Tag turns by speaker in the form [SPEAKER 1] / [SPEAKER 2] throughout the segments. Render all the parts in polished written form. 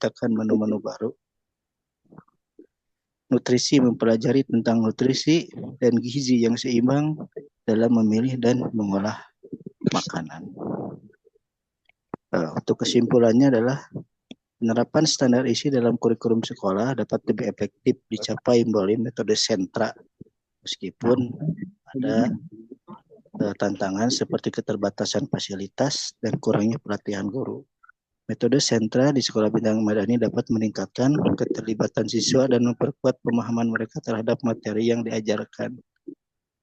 [SPEAKER 1] menciptakan menu-menu baru. Nutrisi mempelajari tentang nutrisi dan gizi yang seimbang dalam memilih dan mengolah makanan. Untuk kesimpulannya adalah penerapan standar isi dalam kurikulum sekolah dapat lebih efektif dicapai melalui metode sentra, meskipun ada tantangan seperti keterbatasan fasilitas dan kurangnya pelatihan guru. Metode sentra di Sekolah Bintang Madani dapat meningkatkan keterlibatan siswa dan memperkuat pemahaman mereka terhadap materi yang diajarkan.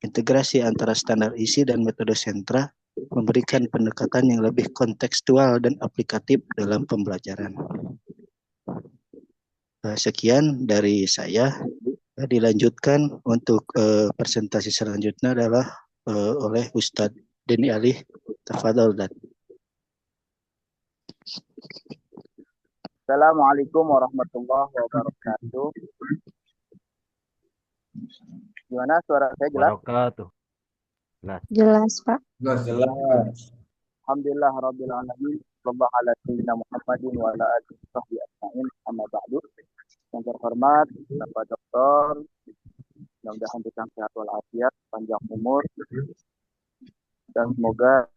[SPEAKER 1] Integrasi antara standar isi dan metode sentra memberikan pendekatan yang lebih kontekstual dan aplikatif dalam pembelajaran. Sekian dari saya. Dilanjutkan untuk presentasi selanjutnya adalah oleh Ustadz Deni Ali. Tafadhol, Dan.
[SPEAKER 2] Assalamualaikum warahmatullahi wabarakatuh. Gimana suara saya jelas?
[SPEAKER 3] Wabarakatuh.
[SPEAKER 4] Jelas, Pak.
[SPEAKER 5] Jelas.
[SPEAKER 2] Alhamdulillah rabbil alamin. Sallallahu ala sayyidina Muhammadin wa ala alihi washabbihi ajmain. Amma ba'du. Yang terhormat Bapak Doktor, mudah-mudahan diberikan sehat walafiat, panjang umur, dan semoga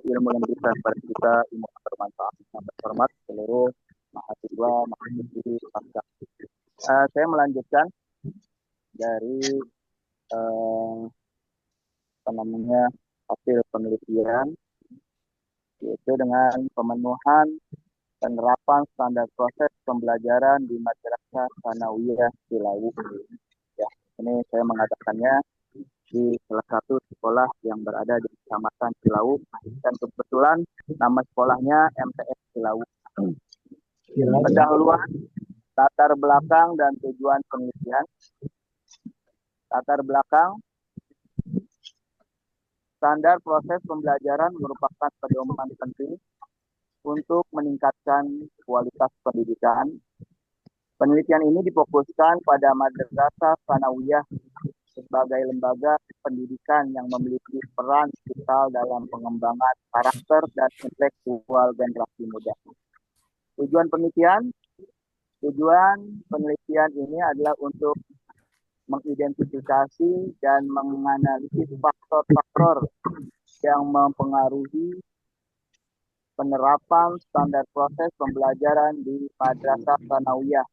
[SPEAKER 2] ilmu yang diberikan kepada kita ilmu yang bermanfaat. Yang terhormat seluruh mahasiswa, mahasiswi, pasca. Saya melanjutkan dari hasil penelitian, yaitu dengan pemenuhan penerapan standar proses pembelajaran di Madrasah Tsanawiyah Cilawu. Ya, ini saya mengadakannya di salah satu sekolah yang berada di Kecamatan Cilawu, dan kebetulan nama sekolahnya MTS Cilawu. Pendahuluan, latar belakang dan tujuan penelitian. Latar belakang, standar proses pembelajaran merupakan pedoman penting untuk meningkatkan kualitas pendidikan. Penelitian ini difokuskan pada Madrasah Tsanawiyah sebagai lembaga pendidikan yang memiliki peran vital dalam pengembangan karakter dan intelektual generasi muda. Tujuan penelitian ini adalah untuk mengidentifikasi dan menganalisis faktor-faktor yang mempengaruhi penerapan standar proses pembelajaran di Madrasah Tsanawiyah,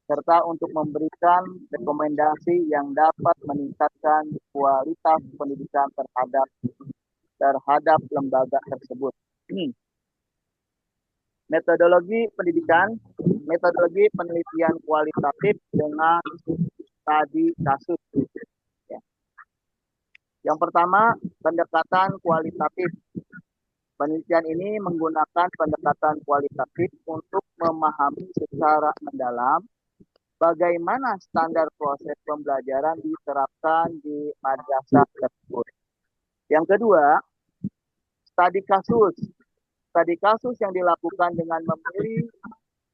[SPEAKER 2] serta untuk memberikan rekomendasi yang dapat meningkatkan kualitas pendidikan terhadap lembaga tersebut. Metodologi penelitian kualitatif dengan studi kasus. Yang pertama, pendekatan kualitatif. Penelitian ini menggunakan pendekatan kualitatif untuk memahami secara mendalam bagaimana standar proses pembelajaran diterapkan di madrasah tersebut. Yang kedua, studi kasus. Studi kasus yang dilakukan dengan memilih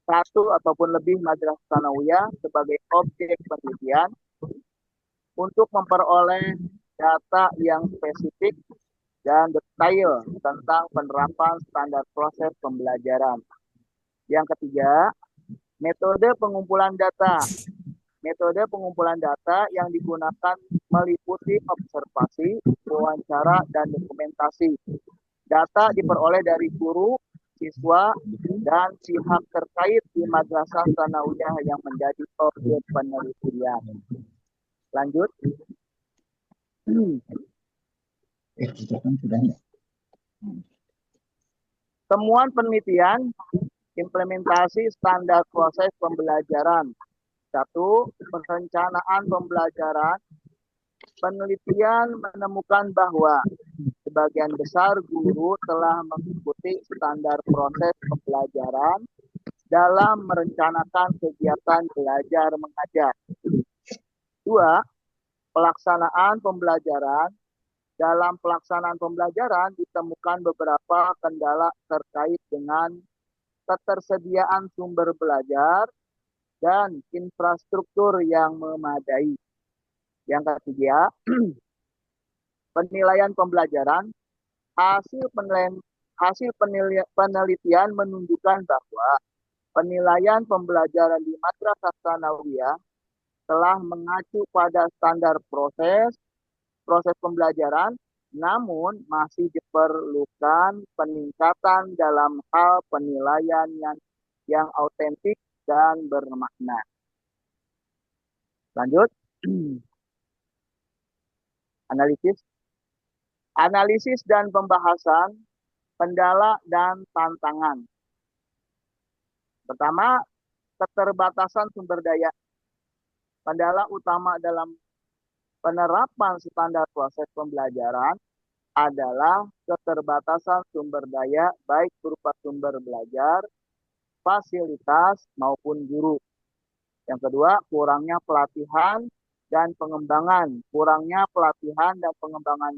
[SPEAKER 2] satu ataupun lebih madrasah tsanawiyah sebagai objek penelitian untuk memperoleh data yang spesifik dan detail tentang penerapan standar proses pembelajaran. Yang ketiga, metode pengumpulan data. Metode pengumpulan data yang digunakan meliputi observasi, wawancara, dan dokumentasi. Data diperoleh dari guru, siswa, dan pihak terkait di madrasah tsanawiyah yang menjadi objek penelitian. Lanjut. Temuan penelitian, implementasi standar proses pembelajaran. 1. Perencanaan pembelajaran. Penelitian menemukan bahwa sebagian besar guru telah mengikuti standar proses pembelajaran dalam merencanakan kegiatan belajar mengajar. 2. Pelaksanaan pembelajaran. Dalam pelaksanaan pembelajaran ditemukan beberapa kendala terkait dengan ketersediaan sumber belajar dan infrastruktur yang memadai. Yang ketiga, penilaian pembelajaran. Hasil penelitian menunjukkan bahwa penilaian pembelajaran di Madrasah Tsanawiyah telah mengacu pada standar proses pembelajaran, namun masih diperlukan peningkatan dalam hal penilaian yang autentik dan bermakna. Lanjut. Analisis dan pembahasan kendala dan tantangan. Pertama, keterbatasan sumber daya. Kendala utama dalam penerapan standar proses pembelajaran adalah keterbatasan sumber daya baik berupa sumber belajar, fasilitas maupun guru. Yang kedua, kurangnya pelatihan dan pengembangan. Kurangnya pelatihan dan pengembangan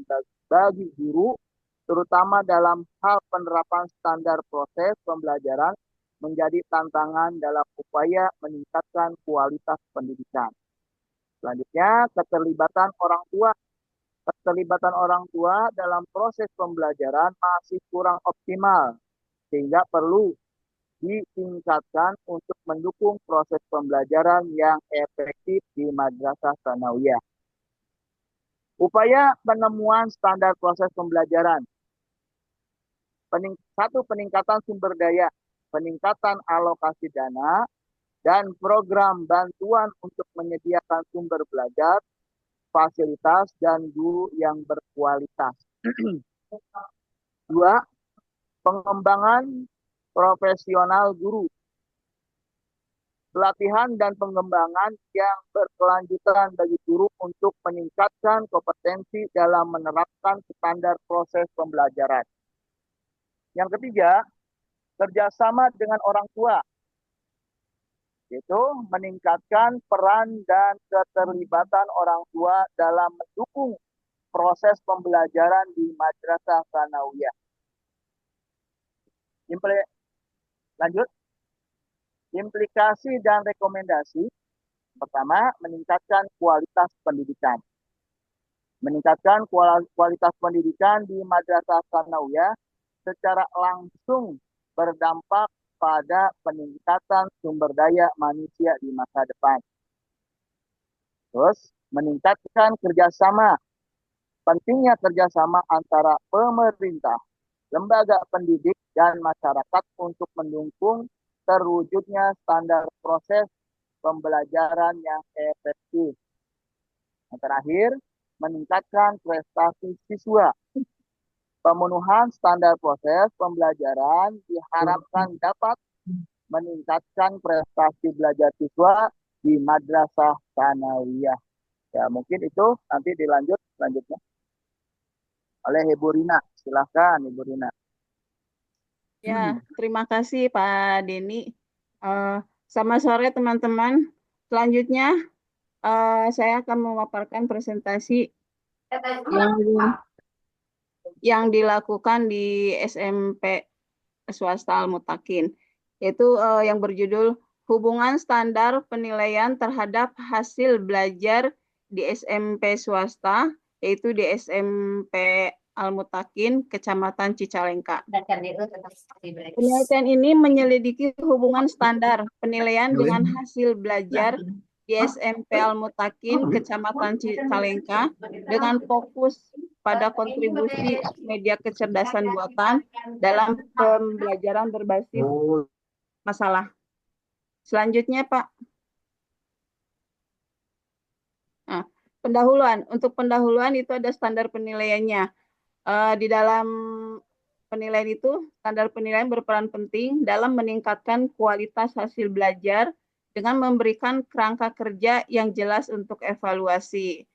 [SPEAKER 2] bagi guru, terutama dalam hal penerapan standar proses pembelajaran, menjadi tantangan dalam upaya meningkatkan kualitas pendidikan. Selanjutnya, keterlibatan orang tua. Keterlibatan orang tua dalam proses pembelajaran masih kurang optimal, sehingga perlu ditingkatkan untuk mendukung proses pembelajaran yang efektif di Madrasah Tsanawiyah. Upaya penemuan standar proses pembelajaran. Satu, peningkatan sumber daya, peningkatan alokasi dana, dan program bantuan untuk menyediakan sumber belajar, fasilitas, dan guru yang berkualitas. 2. Pengembangan profesional guru. Pelatihan dan pengembangan yang berkelanjutan bagi guru untuk meningkatkan kompetensi dalam menerapkan standar proses pembelajaran. Yang ketiga, kerjasama dengan orang tua, yaitu meningkatkan peran dan keterlibatan orang tua dalam mendukung proses pembelajaran di Madrasah Tsanawiyah. Lanjut. Implikasi dan rekomendasi. Pertama, meningkatkan kualitas pendidikan. Meningkatkan kualitas pendidikan di Madrasah Tsanawiyah secara langsung berdampak pada peningkatan sumber daya manusia di masa depan. Terus, meningkatkan kerjasama. Pentingnya kerjasama antara pemerintah, lembaga pendidik, dan masyarakat untuk mendukung terwujudnya standar proses pembelajaran yang efektif. Yang terakhir, meningkatkan prestasi siswa. Pemenuhan standar proses pembelajaran diharapkan dapat meningkatkan prestasi belajar siswa di Madrasah Tsanawiyah. Ya, mungkin itu nanti dilanjut selanjutnya oleh Ibu Rina. Silahkan Ibu Rina.
[SPEAKER 3] Ya, terima kasih Pak Denny. Selamat sore teman-teman. Selanjutnya saya akan memaparkan presentasi yang dilakukan di SMP swasta Al-Mutakin, yaitu yang berjudul Hubungan Standar Penilaian Terhadap Hasil Belajar di SMP Swasta, yaitu di SMP Al-Mutakin, Kecamatan Cicalengka. Penelitian ini menyelidiki hubungan standar penilaian dengan hasil belajar di SMP Al-Mutakin, Kecamatan Cicalengka, dengan fokus pada kontribusi media kecerdasan buatan dalam pembelajaran berbasis masalah. Selanjutnya, Pak. Nah, pendahuluan. Untuk pendahuluan itu ada standar penilaiannya. Di dalam penilaian itu, standar penilaian berperan penting dalam meningkatkan kualitas hasil belajar dengan memberikan kerangka kerja yang jelas untuk evaluasi.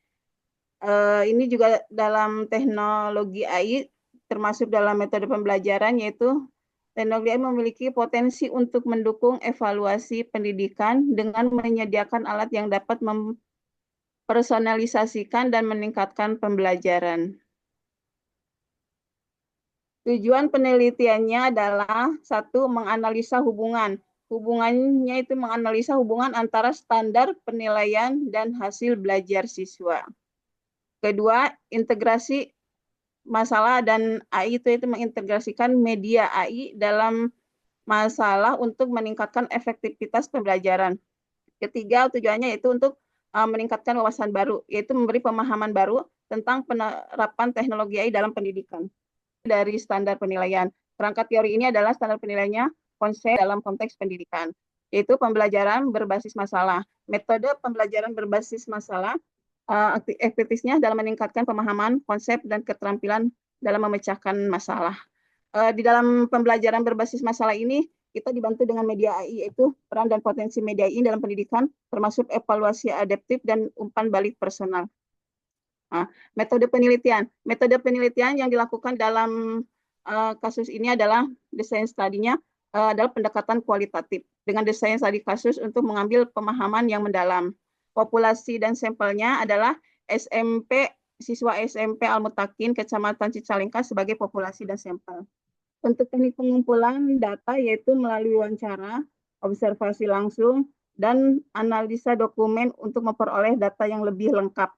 [SPEAKER 3] Ini juga dalam teknologi AI, termasuk dalam metode pembelajaran, yaitu teknologi AI memiliki potensi untuk mendukung evaluasi pendidikan dengan menyediakan alat yang dapat mempersonalisasikan dan meningkatkan pembelajaran. Tujuan penelitiannya adalah satu, menganalisa hubungan. Hubungannya itu menganalisa hubungan antara standar penilaian dan hasil belajar siswa. Kedua, integrasi masalah dan AI itu mengintegrasikan media AI dalam masalah untuk meningkatkan efektivitas pembelajaran. Ketiga, tujuannya yaitu untuk meningkatkan wawasan baru, yaitu memberi pemahaman baru tentang penerapan teknologi AI dalam pendidikan. Dari standar penilaian. Perangkat teori ini adalah standar penilaiannya konsep dalam konteks pendidikan, yaitu pembelajaran berbasis masalah. Metode pembelajaran berbasis masalah aktivitasnya dalam meningkatkan pemahaman, konsep, dan keterampilan dalam memecahkan masalah. Di dalam pembelajaran berbasis masalah ini, kita dibantu dengan media AI, yaitu peran dan potensi media AI dalam pendidikan, termasuk evaluasi adaptif dan umpan balik personal. Metode penelitian. Metode penelitian yang dilakukan dalam kasus ini adalah desain studinya adalah pendekatan kualitatif dengan desain studi kasus untuk mengambil pemahaman yang mendalam. Populasi dan sampelnya adalah siswa SMP Al-Mutakin, Kecamatan Cicalengka sebagai populasi dan sampel. Untuk teknik pengumpulan data yaitu melalui wawancara, observasi langsung, dan analisa dokumen untuk memperoleh data yang lebih lengkap.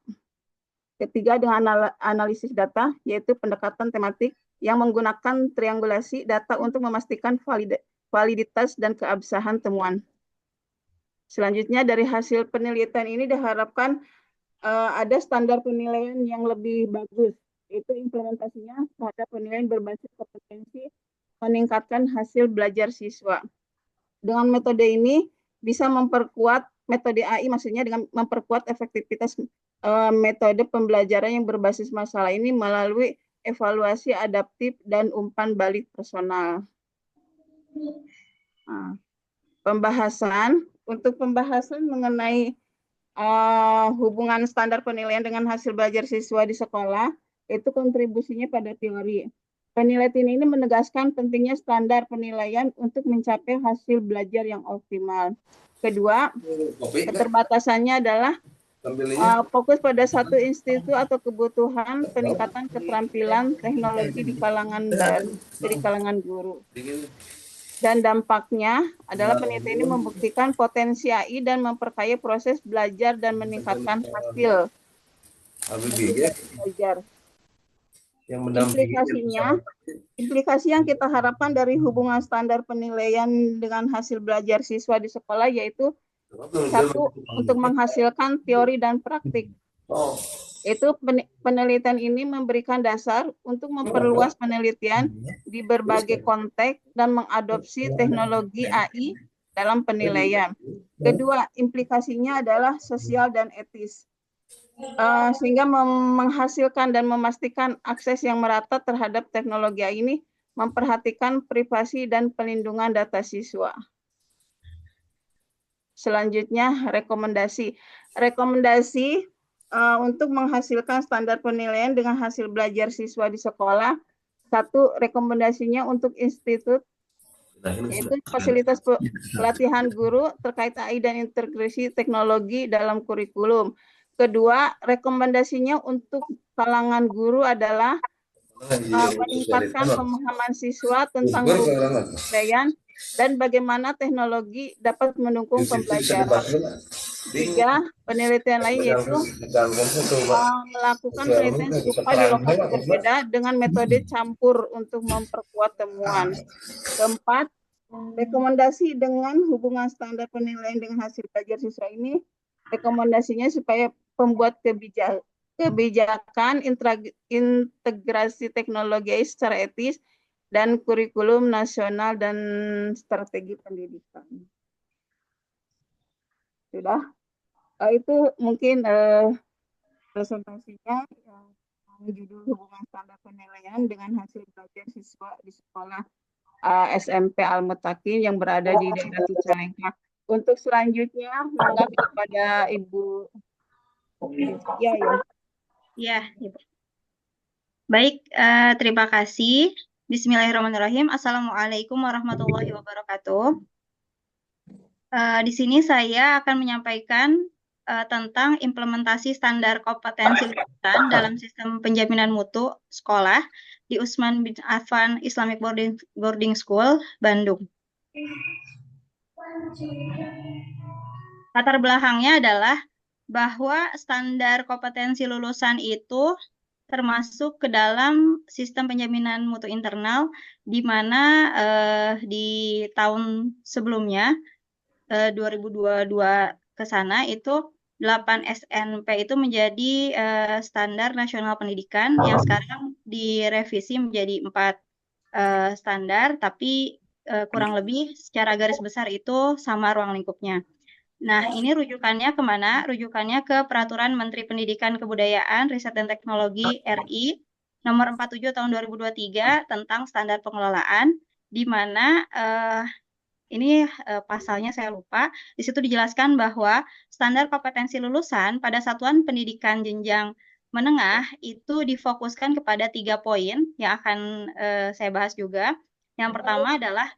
[SPEAKER 3] Ketiga, dengan analisis data, yaitu pendekatan tematik yang menggunakan triangulasi data untuk memastikan validitas dan keabsahan temuan. Selanjutnya, dari hasil penelitian ini diharapkan ada standar penilaian yang lebih bagus, yaitu implementasinya terhadap penilaian berbasis kompetensi meningkatkan hasil belajar siswa. Dengan metode ini bisa memperkuat metode AI, maksudnya dengan memperkuat efektivitas metode pembelajaran yang berbasis masalah ini melalui evaluasi adaptif dan umpan balik personal. Pembahasan mengenai hubungan standar penilaian dengan hasil belajar siswa di sekolah, itu kontribusinya pada teori. Penelitian ini menegaskan pentingnya standar penilaian untuk mencapai hasil belajar yang optimal. Kedua, keterbatasannya adalah fokus pada satu institut atau kebutuhan peningkatan keterampilan teknologi di kalangan guru. Dan dampaknya adalah penelitian ini membuktikan potensi AI dan memperkaya proses belajar dan meningkatkan hasil belajar. Implikasi yang kita harapkan dari hubungan standar penilaian dengan hasil belajar siswa di sekolah yaitu satu, untuk menghasilkan teori dan praktik. Itu penelitian ini memberikan dasar untuk memperluas penelitian di berbagai konteks dan mengadopsi teknologi AI dalam penilaian. Kedua, implikasinya adalah sosial dan etis, sehingga menghasilkan dan memastikan akses yang merata terhadap teknologi AI ini, memperhatikan privasi dan pelindungan data siswa. Selanjutnya, rekomendasi untuk menghasilkan standar penilaian dengan hasil belajar siswa di sekolah. Satu, rekomendasinya untuk institut, yaitu fasilitas pelatihan guru terkait AI dan integrasi teknologi dalam kurikulum. Kedua, rekomendasinya untuk kalangan guru adalah meningkatkan pemahaman siswa tentang penilaian dan bagaimana teknologi dapat mendukung pembelajaran. Tiga, penelitian lain yaitu melakukan penelitian serupa di lokasi berbeda dengan metode campur untuk memperkuat temuan. Keempat, rekomendasi dengan hubungan standar penilaian dengan hasil belajar siswa ini, rekomendasinya supaya pembuat kebijakan integrasi teknologi secara etis dan kurikulum nasional dan strategi pendidikan. Sudah, itu mungkin presentasinya yang judul hubungan standar penilaian dengan hasil belajar siswa di sekolah SMP Al-Mutakin yang berada di daerah Cicalengka. Untuk selanjutnya, mangga kepada Ibu.
[SPEAKER 5] Ya, Ibu. Baik, terima kasih. Bismillahirrahmanirrahim. Assalamualaikum warahmatullahi wabarakatuh. Di sini saya akan menyampaikan tentang implementasi standar kompetensi lulusan dalam sistem penjaminan mutu sekolah di Utsman bin Affan Islamic Boarding School, Bandung. Latar belakangnya adalah bahwa standar kompetensi lulusan itu termasuk ke dalam sistem penjaminan mutu internal, di mana di tahun sebelumnya 2022 ke sana itu 8 SNP itu menjadi standar nasional pendidikan yang sekarang direvisi menjadi 4 standar, tapi kurang lebih secara garis besar itu sama ruang lingkupnya. Nah, ini rujukannya kemana? Rujukannya ke Peraturan Menteri Pendidikan Kebudayaan, Riset dan Teknologi RI nomor 47 tahun 2023 tentang standar pengelolaan, di mana ini pasalnya saya lupa. Di situ dijelaskan bahwa standar kompetensi lulusan pada satuan pendidikan jenjang menengah itu difokuskan kepada 3 poin yang akan saya bahas juga. Yang pertama adalah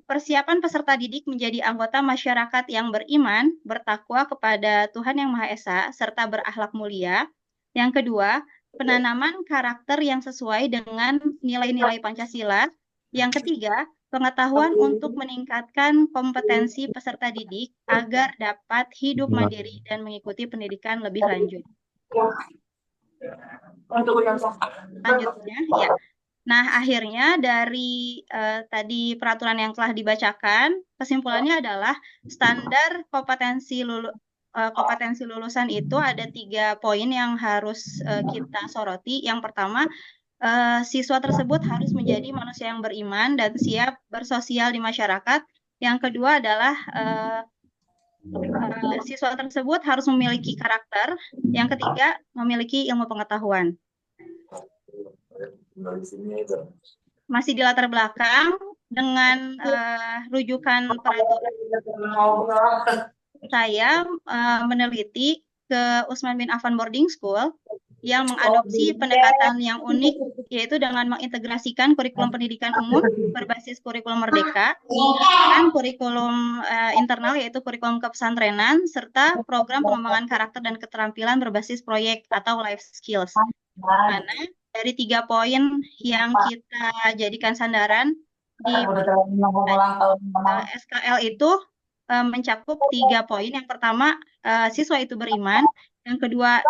[SPEAKER 5] persiapan peserta didik menjadi anggota masyarakat yang beriman, bertakwa kepada Tuhan Yang Maha Esa, serta berakhlak mulia. Yang kedua, penanaman karakter yang sesuai dengan nilai-nilai Pancasila. Yang ketiga, pengetahuan untuk meningkatkan kompetensi peserta didik agar dapat hidup mandiri dan mengikuti pendidikan lebih lanjut. Selanjutnya, ya. Nah, akhirnya dari tadi peraturan yang telah dibacakan, kesimpulannya adalah standar kompetensi lulusan itu ada 3 poin yang harus kita soroti. Yang pertama, siswa tersebut harus menjadi manusia yang beriman dan siap bersosial di masyarakat. Yang kedua adalah siswa tersebut harus memiliki karakter. Yang ketiga, memiliki ilmu pengetahuan. Masih di latar belakang dengan rujukan peraturan, saya meneliti ke Utsman bin Affan Boarding School yang mengadopsi pendekatan yang unik, yaitu dengan mengintegrasikan kurikulum pendidikan umum berbasis kurikulum merdeka dengan kurikulum internal, yaitu kurikulum kepesantrenan, serta program pengembangan karakter dan keterampilan berbasis proyek atau life skills. Mana dari 3 poin yang kita jadikan sandaran di SKL itu mencakup 3 poin. Yang pertama, siswa itu beriman. Yang kedua,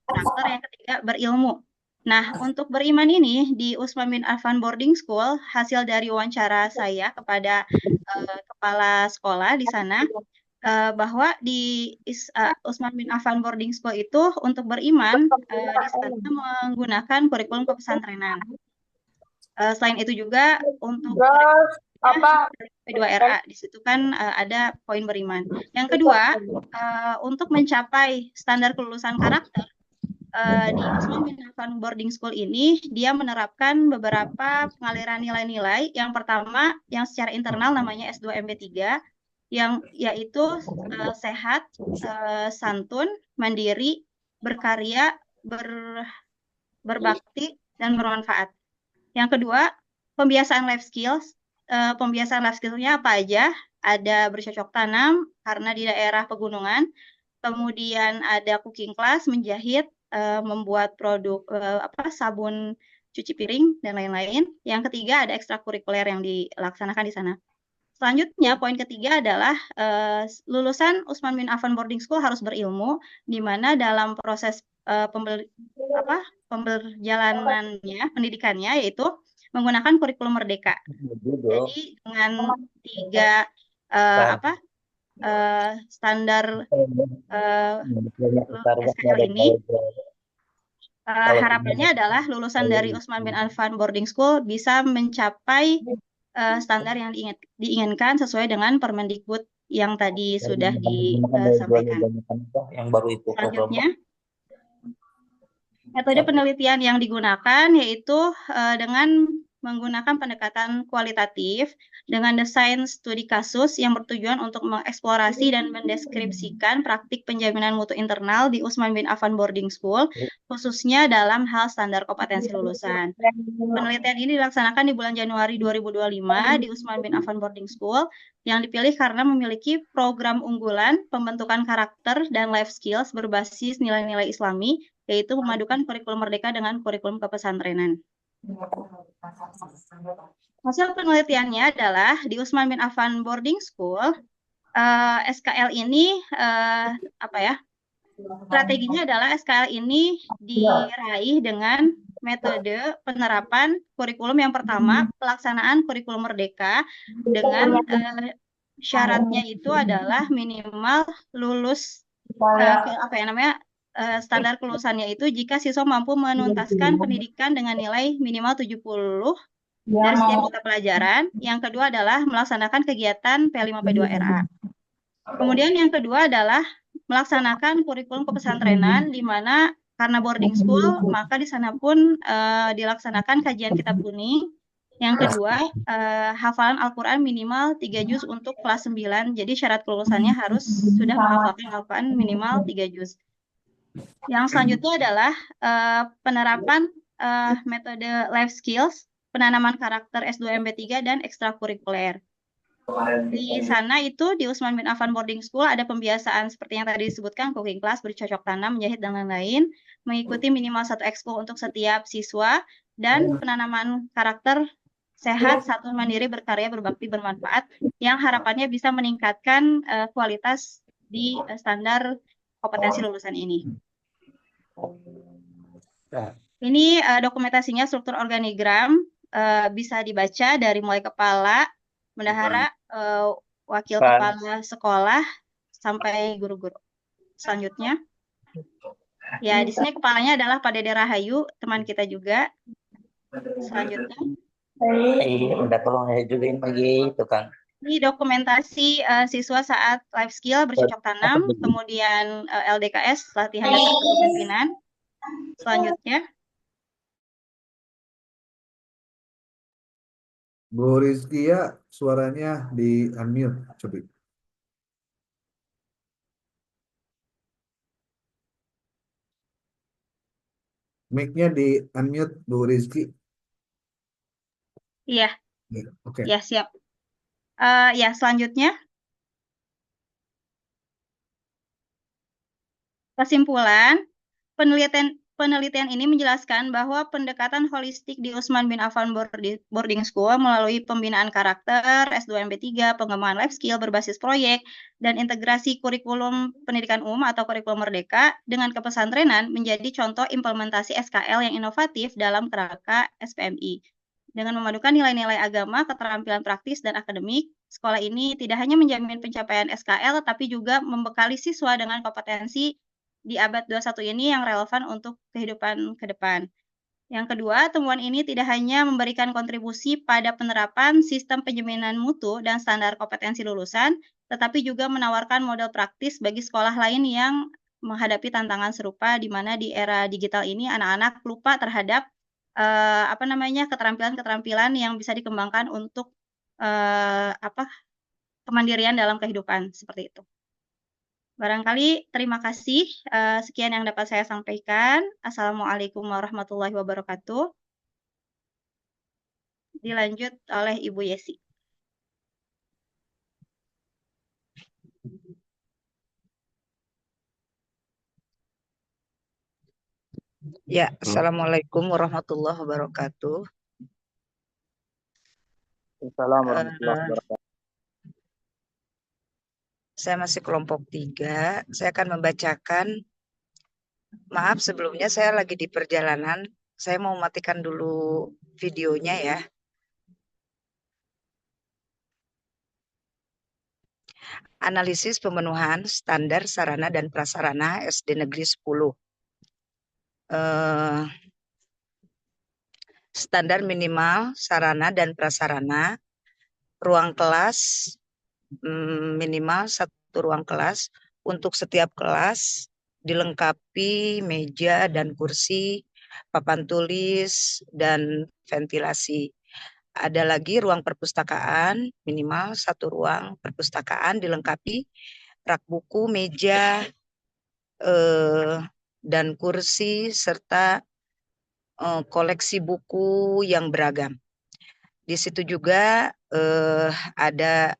[SPEAKER 5] karakter. Yang ketiga, berilmu. Nah, untuk beriman ini di Utsman bin Affan Boarding School, hasil dari wawancara saya kepada kepala sekolah di sana, bahwa di Utsman bin Affan Boarding School itu untuk beriman di sana menggunakan kurikulum kepesantrenan. Selain itu juga untuk P2RA di situ kan ada poin beriman. Yang kedua, untuk mencapai standar kelulusan karakter di Utsman bin Affan Boarding School ini, dia menerapkan beberapa pengaliran nilai-nilai. Yang pertama, yang secara internal namanya S2 MB3, yang yaitu sehat, santun, mandiri, berkarya, berbakti, dan bermanfaat. Yang kedua, pembiasaan life skills. Pembiasaan life skills-nya apa aja? Ada bercocok tanam karena di daerah pegunungan. Kemudian ada cooking class, menjahit, membuat produk sabun cuci piring dan lain-lain. Yang ketiga ada ekstrakurikuler yang dilaksanakan di sana. Selanjutnya, poin ketiga adalah lulusan Utsman bin Affan Boarding School harus berilmu, di mana dalam proses pemberjalanannya, pendidikannya, yaitu menggunakan kurikulum merdeka. Jadi dengan 3 standar SKL ini, harapannya adalah lulusan dari Utsman bin Affan Boarding School bisa mencapai standar yang diinginkan sesuai dengan Permendikbud yang tadi sudah disampaikan. Selanjutnya, metode penelitian yang digunakan yaitu dengan menggunakan pendekatan kualitatif dengan desain studi kasus yang bertujuan untuk mengeksplorasi dan mendeskripsikan praktik penjaminan mutu internal di Utsman bin Affan Boarding School, khususnya dalam hal standar kompetensi lulusan. Penelitian ini dilaksanakan di bulan Januari 2025 di Utsman bin Affan Boarding School, yang dipilih karena memiliki program unggulan pembentukan karakter dan life skills berbasis nilai-nilai Islami, yaitu memadukan kurikulum merdeka dengan kurikulum kepesantrenan. Hasil penelitiannya adalah di Utsman bin Affan Boarding School, SKL ini Strateginya adalah SKL ini diraih dengan metode penerapan kurikulum yang pertama, pelaksanaan kurikulum merdeka dengan syaratnya itu adalah minimal lulus standar kelulusannya itu jika siswa mampu menuntaskan pendidikan dengan nilai minimal 70 dari setiap mata pelajaran. Yang kedua adalah melaksanakan kegiatan P5P2RA. Kemudian yang kedua adalah melaksanakan kurikulum kepesantrenan, di mana karena boarding school, maka di sana pun dilaksanakan kajian kitab kuning. Yang kedua, hafalan Al-Quran minimal 3 juz untuk kelas 9. Jadi syarat kelulusannya harus sudah menghafalkan Al-Quran minimal 3 juz. Yang selanjutnya adalah penerapan metode life skills, penanaman karakter S2 MB3 dan ekstrakurikuler. Di sana itu di Utsman bin Affan Boarding School ada pembiasaan seperti yang tadi disebutkan, cooking class, bercocok tanam, menjahit, dan lain-lain, mengikuti minimal 1 ekskul untuk setiap siswa, dan penanaman karakter sehat, satu mandiri, berkarya, berbakti, bermanfaat, yang harapannya bisa meningkatkan kualitas di standar kompetensi lulusan ini. Ini dokumentasinya, struktur organigram, bisa dibaca dari mulai kepala, bendahara, wakil kepala sekolah, sampai guru-guru. Selanjutnya, ya di sini kepalanya adalah Pak Dede Rahayu, teman kita juga. Selanjutnya,
[SPEAKER 6] udah tolong ya juga begitu kan.
[SPEAKER 5] Ini dokumentasi siswa saat life skill bercocok tanam, kemudian LDKS, latihan dasar kepemimpinan. Selanjutnya,
[SPEAKER 7] Bu Rizkia, suaranya di unmute, coba. Mic-nya di unmute, Bu Rizki.
[SPEAKER 5] iya,
[SPEAKER 7] Oke.
[SPEAKER 5] ya siap. Ya selanjutnya, kesimpulan, penelitian ini menjelaskan bahwa pendekatan holistik di Utsman bin Affan Boarding School melalui pembinaan karakter, S2MP3, pengembangan life skill berbasis proyek, dan integrasi kurikulum pendidikan umum atau kurikulum merdeka dengan kepesantrenan menjadi contoh implementasi SKL yang inovatif dalam kerangka SPMI. Dengan memadukan nilai-nilai agama, keterampilan praktis, dan akademik, sekolah ini tidak hanya menjamin pencapaian SKL, tetapi juga membekali siswa dengan kompetensi di abad 21 ini yang relevan untuk kehidupan ke depan. Yang kedua, temuan ini tidak hanya memberikan kontribusi pada penerapan sistem penjaminan mutu dan standar kompetensi lulusan, tetapi juga menawarkan model praktis bagi sekolah lain yang menghadapi tantangan serupa, di mana di era digital ini anak-anak lupa terhadap keterampilan-keterampilan yang bisa dikembangkan untuk kemandirian dalam kehidupan, seperti itu. Barangkali terima kasih. Sekian yang dapat saya sampaikan. Assalamualaikum warahmatullahi wabarakatuh. Dilanjut oleh Ibu Yesi.
[SPEAKER 8] Ya, Assalamualaikum warahmatullahi wabarakatuh.
[SPEAKER 2] Assalamualaikum warahmatullahi wabarakatuh.
[SPEAKER 8] Saya masih kelompok 3. Saya akan membacakan. Maaf sebelumnya saya lagi di perjalanan. Saya mau matikan dulu videonya ya. Analisis pemenuhan standar sarana dan prasarana SD Negeri 10. Standar minimal sarana dan prasarana, ruang kelas minimal 1 ruang kelas untuk setiap kelas, dilengkapi meja dan kursi, papan tulis, dan ventilasi. Ada lagi ruang perpustakaan, minimal 1 ruang perpustakaan dilengkapi rak buku, meja, dan kursi, serta koleksi buku yang beragam. Di situ juga ada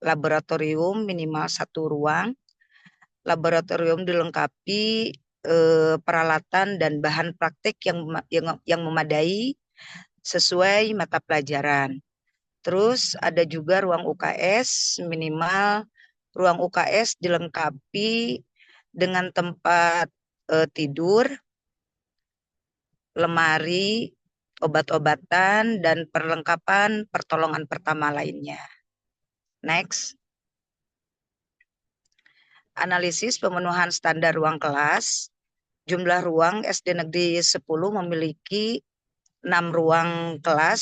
[SPEAKER 8] laboratorium minimal 1 ruang. Laboratorium dilengkapi peralatan dan bahan praktik yang memadai sesuai mata pelajaran. Terus ada juga ruang UKS, minimal ruang UKS dilengkapi dengan tempat tidur, lemari, obat-obatan, dan perlengkapan pertolongan pertama lainnya. Next. Analisis pemenuhan standar ruang kelas. Jumlah ruang SD Negeri 10 memiliki 6 ruang kelas,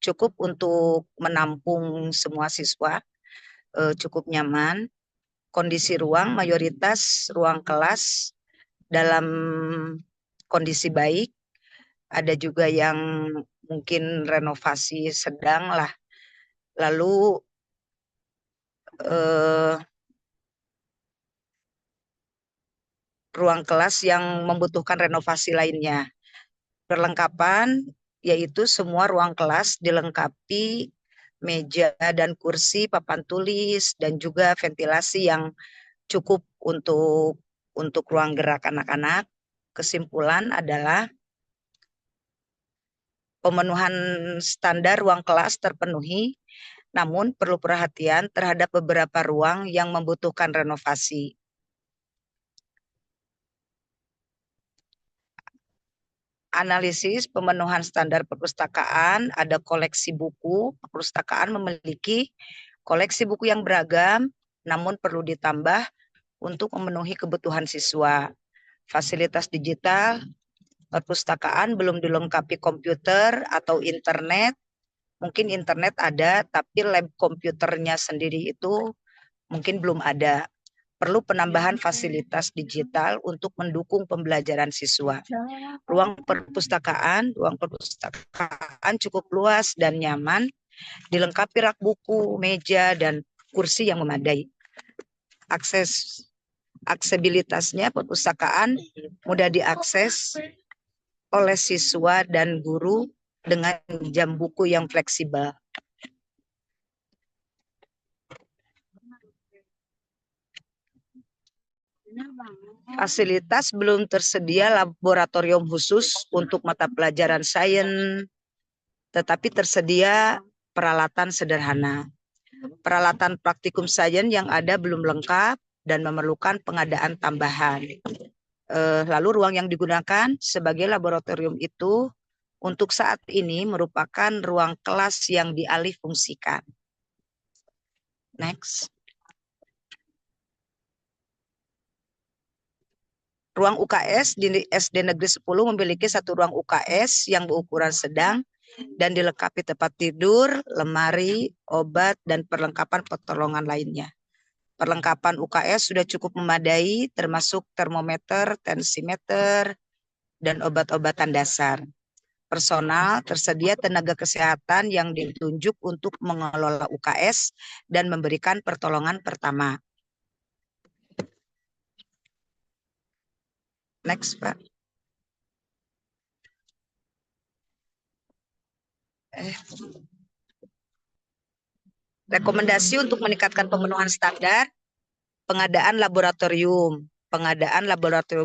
[SPEAKER 8] cukup untuk menampung semua siswa, cukup nyaman. Kondisi ruang, mayoritas ruang kelas dalam kondisi baik. Ada juga yang mungkin renovasi sedang lah. Lalu ruang kelas yang membutuhkan renovasi lainnya. Perlengkapan yaitu semua ruang kelas dilengkapi meja dan kursi, papan tulis, dan juga ventilasi yang cukup untuk ruang gerak anak-anak. Kesimpulan adalah pemenuhan standar ruang kelas terpenuhi, namun perlu perhatian terhadap beberapa ruang yang membutuhkan renovasi. Analisis pemenuhan standar perpustakaan, ada koleksi buku. Perpustakaan memiliki koleksi buku yang beragam, namun perlu ditambah untuk memenuhi kebutuhan siswa. Fasilitas digital, perpustakaan belum dilengkapi komputer atau internet. Mungkin internet ada, tapi lab komputernya sendiri itu mungkin belum ada. Perlu penambahan fasilitas digital untuk mendukung pembelajaran siswa. Ruang perpustakaan cukup luas dan nyaman, dilengkapi rak buku, meja, dan kursi yang memadai. Aksesibilitasnya perpustakaan mudah diakses oleh siswa dan guru dengan jam buku yang fleksibel. Fasilitas belum tersedia laboratorium khusus untuk mata pelajaran sains, tetapi tersedia peralatan sederhana. Peralatan praktikum sains yang ada belum lengkap dan memerlukan pengadaan tambahan. Lalu ruang yang digunakan sebagai laboratorium itu untuk saat ini merupakan ruang kelas yang dialih fungsikan. Next. Ruang UKS di SD Negeri 10 memiliki satu ruang UKS yang berukuran sedang dan dilengkapi tempat tidur, lemari, obat, dan perlengkapan pertolongan lainnya. Perlengkapan UKS sudah cukup memadai, termasuk termometer, tensimeter, dan obat-obatan dasar. Personal, tersedia tenaga kesehatan yang ditunjuk untuk mengelola UKS dan memberikan pertolongan pertama. Next, Pak. Rekomendasi untuk meningkatkan pemenuhan standar, pengadaan laboratorium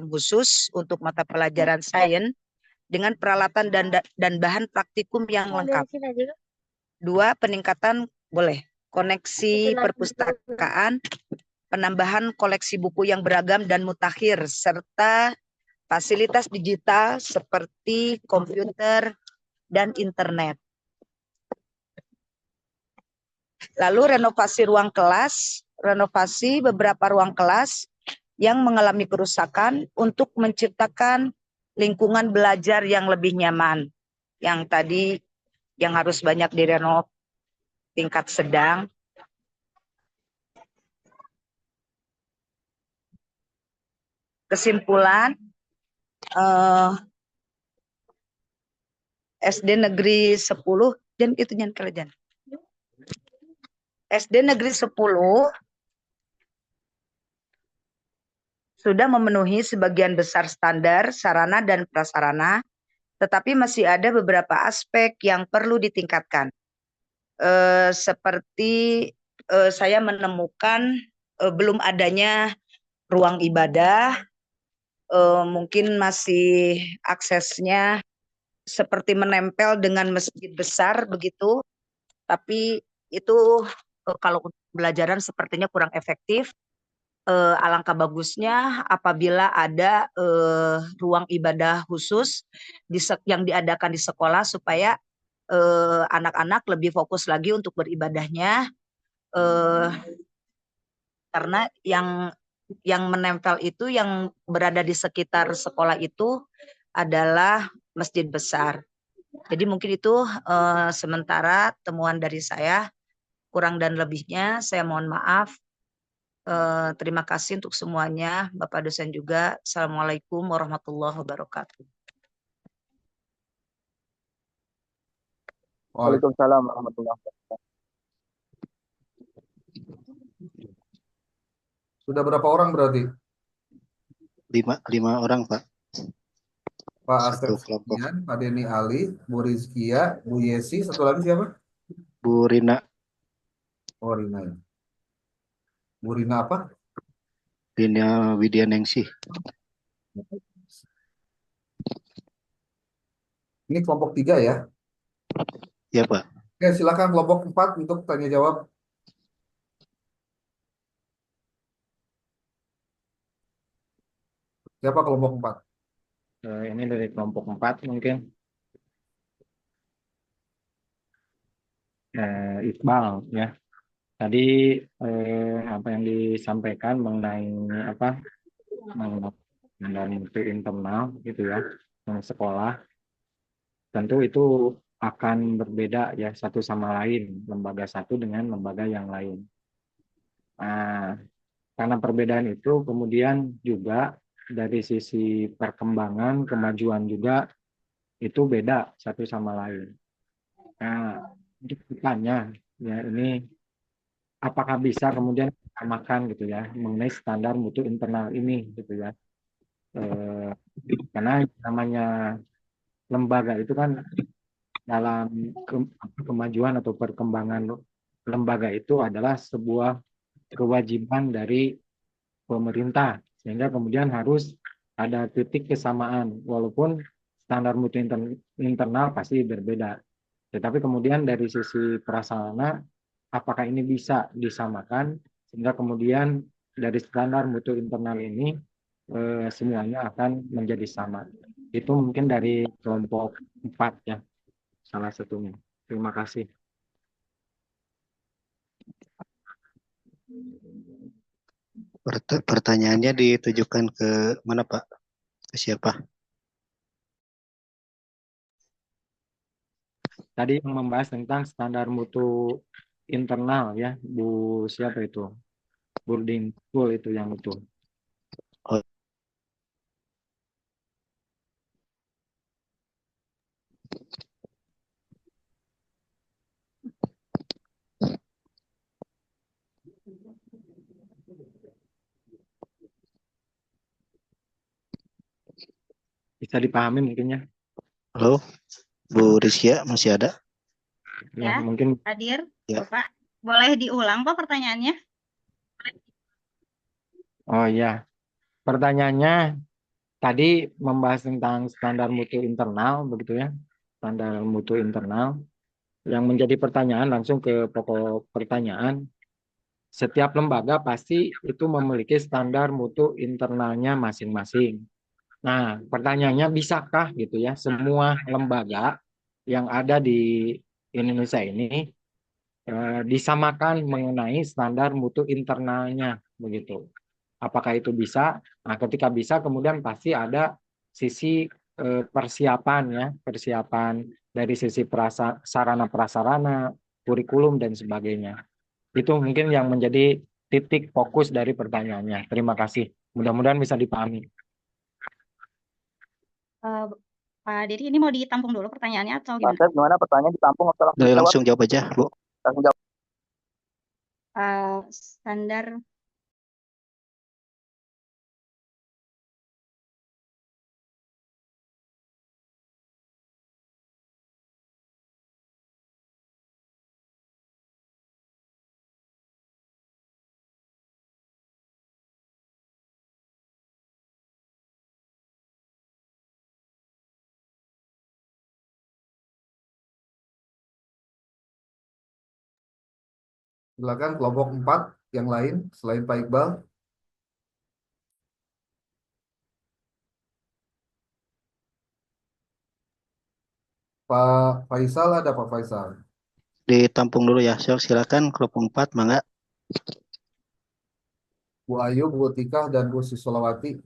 [SPEAKER 8] khusus untuk mata pelajaran sains dengan peralatan dan bahan praktikum yang lengkap. 2, peningkatan koneksi perpustakaan, penambahan koleksi buku yang beragam dan mutakhir, serta fasilitas digital seperti komputer dan internet. Lalu renovasi ruang kelas, renovasi beberapa ruang kelas yang mengalami kerusakan untuk menciptakan lingkungan belajar yang lebih nyaman. Yang tadi yang harus banyak direnov tingkat sedang. Kesimpulan, SD Negeri 10 dan itu jangan kalian. SD Negeri 10 sudah memenuhi sebagian besar standar sarana dan prasarana, tetapi masih ada beberapa aspek yang perlu ditingkatkan. Seperti saya menemukan belum adanya ruang ibadah, mungkin masih aksesnya seperti menempel dengan masjid besar begitu, tapi itu kalau pembelajaran sepertinya kurang efektif. alangkah bagusnya apabila ada ruang ibadah khusus yang diadakan di sekolah supaya anak-anak lebih fokus lagi untuk beribadahnya, karena yang menempel itu yang berada di sekitar sekolah itu adalah masjid besar. Jadi mungkin itu sementara temuan dari saya. Kurang dan lebihnya saya mohon maaf. Terima kasih untuk semuanya, Bapak dosen juga. Assalamualaikum warahmatullahi wabarakatuh.
[SPEAKER 2] Waalaikumsalam warahmatullahi wabarakatuh.
[SPEAKER 7] Sudah berapa orang berarti?
[SPEAKER 1] 5 orang, Pak.
[SPEAKER 7] Pak
[SPEAKER 1] Satu
[SPEAKER 7] Asep
[SPEAKER 1] kelompok.
[SPEAKER 7] Sofian, Pak Denny Ali, Bu Rizkia, Bu Yesi, satu lagi siapa?
[SPEAKER 1] Bu Rina.
[SPEAKER 7] Oh, Rina. Bu Rina apa?
[SPEAKER 1] Rina Widyaningsih.
[SPEAKER 7] Ini kelompok 3 ya?
[SPEAKER 1] Ya, Pak.
[SPEAKER 7] Oke, silakan kelompok 4 untuk tanya jawab. Siapa kelompok 4?
[SPEAKER 9] Ini dari kelompok 4 mungkin. Iqbal ya. Tadi apa yang disampaikan mengenai mengenai mutu internal gitu ya, sekolah. Tentu itu akan berbeda ya satu sama lain, lembaga satu dengan lembaga yang lain. Nah, karena perbedaan itu kemudian juga dari sisi perkembangan, kemajuan juga itu beda satu sama lain. Nah, ditanya ya ini apakah bisa kemudian disamakan gitu ya mengenai standar mutu internal ini gitu ya. Karena namanya lembaga itu kan dalam kemajuan atau perkembangan lembaga itu adalah sebuah kewajiban dari pemerintah, sehingga kemudian harus ada titik kesamaan walaupun standar mutu internal pasti berbeda. Tetapi kemudian dari sisi prasarana apakah ini bisa disamakan sehingga kemudian dari standar mutu internal ini semuanya akan menjadi sama. Itu mungkin dari kelompok 4 ya, salah satunya. Terima kasih.
[SPEAKER 1] Pertanyaannya ditujukan ke mana, Pak? Ke siapa?
[SPEAKER 9] Tadi yang membahas tentang standar mutu internal ya, Bu siapa itu? Boarding school itu yang itu.
[SPEAKER 1] Oh.
[SPEAKER 9] Bisa dipahami mungkin ya.
[SPEAKER 1] Halo, Bu Rizkia masih ada?
[SPEAKER 5] Ya,
[SPEAKER 9] mungkin
[SPEAKER 5] hadir,
[SPEAKER 1] ya.
[SPEAKER 5] Bapak. Boleh diulang, Pak, pertanyaannya?
[SPEAKER 9] Oh iya, pertanyaannya tadi membahas tentang standar mutu internal, begitu ya, standar mutu internal. Yang menjadi pertanyaan langsung ke pokok pertanyaan, setiap lembaga pasti itu memiliki standar mutu internalnya masing-masing. Nah, pertanyaannya bisakah gitu ya, semua lembaga yang ada di Indonesia ini disamakan mengenai standar mutu internalnya, begitu. Apakah itu bisa? Nah, ketika bisa, kemudian pasti ada sisi persiapan ya, persiapan dari sisi sarana prasarana, kurikulum dan sebagainya. Itu mungkin yang menjadi titik fokus dari pertanyaannya. Terima kasih. Mudah-mudahan bisa dipahami.
[SPEAKER 5] Pak Dedi, ini mau ditampung dulu pertanyaannya atau gimana?
[SPEAKER 2] Asep, gimana pertanyaan ditampung atau langsung jawab?
[SPEAKER 1] Langsung jawab aja, Bu.
[SPEAKER 2] Langsung jawab.
[SPEAKER 5] Standar
[SPEAKER 7] Silakan kelompok 4 yang lain selain Pak Iqbal. Pak Faisal ada Pak Faisal.
[SPEAKER 1] Ditampung dulu ya. Silakan kelompok 4, mangga.
[SPEAKER 7] Bu Ayu, Bu Tika, dan Bu Sisolawati.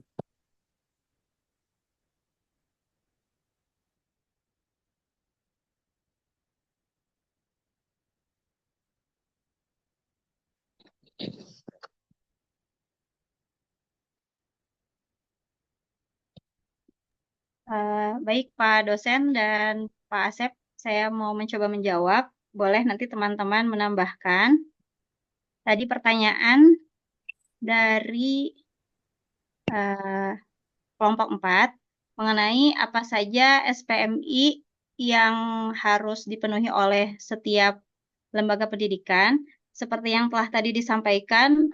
[SPEAKER 5] Baik Pak dosen dan Pak Asep, saya mau mencoba menjawab. Boleh nanti teman-teman menambahkan. Tadi pertanyaan dari kelompok 4 mengenai apa saja SPMI yang harus dipenuhi oleh setiap lembaga pendidikan. Seperti yang telah tadi disampaikan,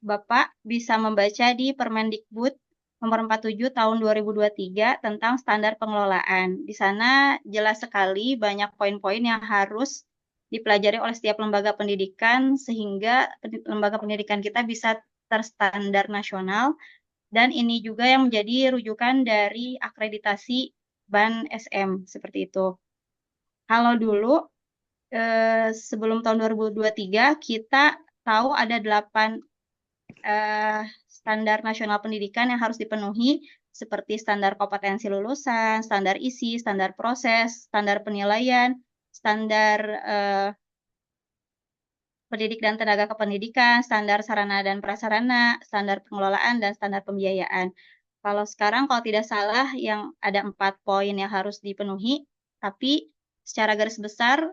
[SPEAKER 5] Bapak bisa membaca di Permendikbud nomor 47 tahun 2023 tentang standar pengelolaan. Di sana jelas sekali banyak poin-poin yang harus dipelajari oleh setiap lembaga pendidikan sehingga lembaga pendidikan kita bisa terstandar nasional, dan ini juga yang menjadi rujukan dari akreditasi BAN SM seperti itu. Kalau dulu sebelum tahun 2023 kita tahu ada 8 standar nasional pendidikan yang harus dipenuhi seperti standar kompetensi lulusan, standar isi, standar proses, standar penilaian, standar pendidik dan tenaga kependidikan, standar sarana dan prasarana, standar pengelolaan, dan standar pembiayaan. Kalau sekarang kalau tidak salah yang ada 4 poin yang harus dipenuhi, tapi secara garis besar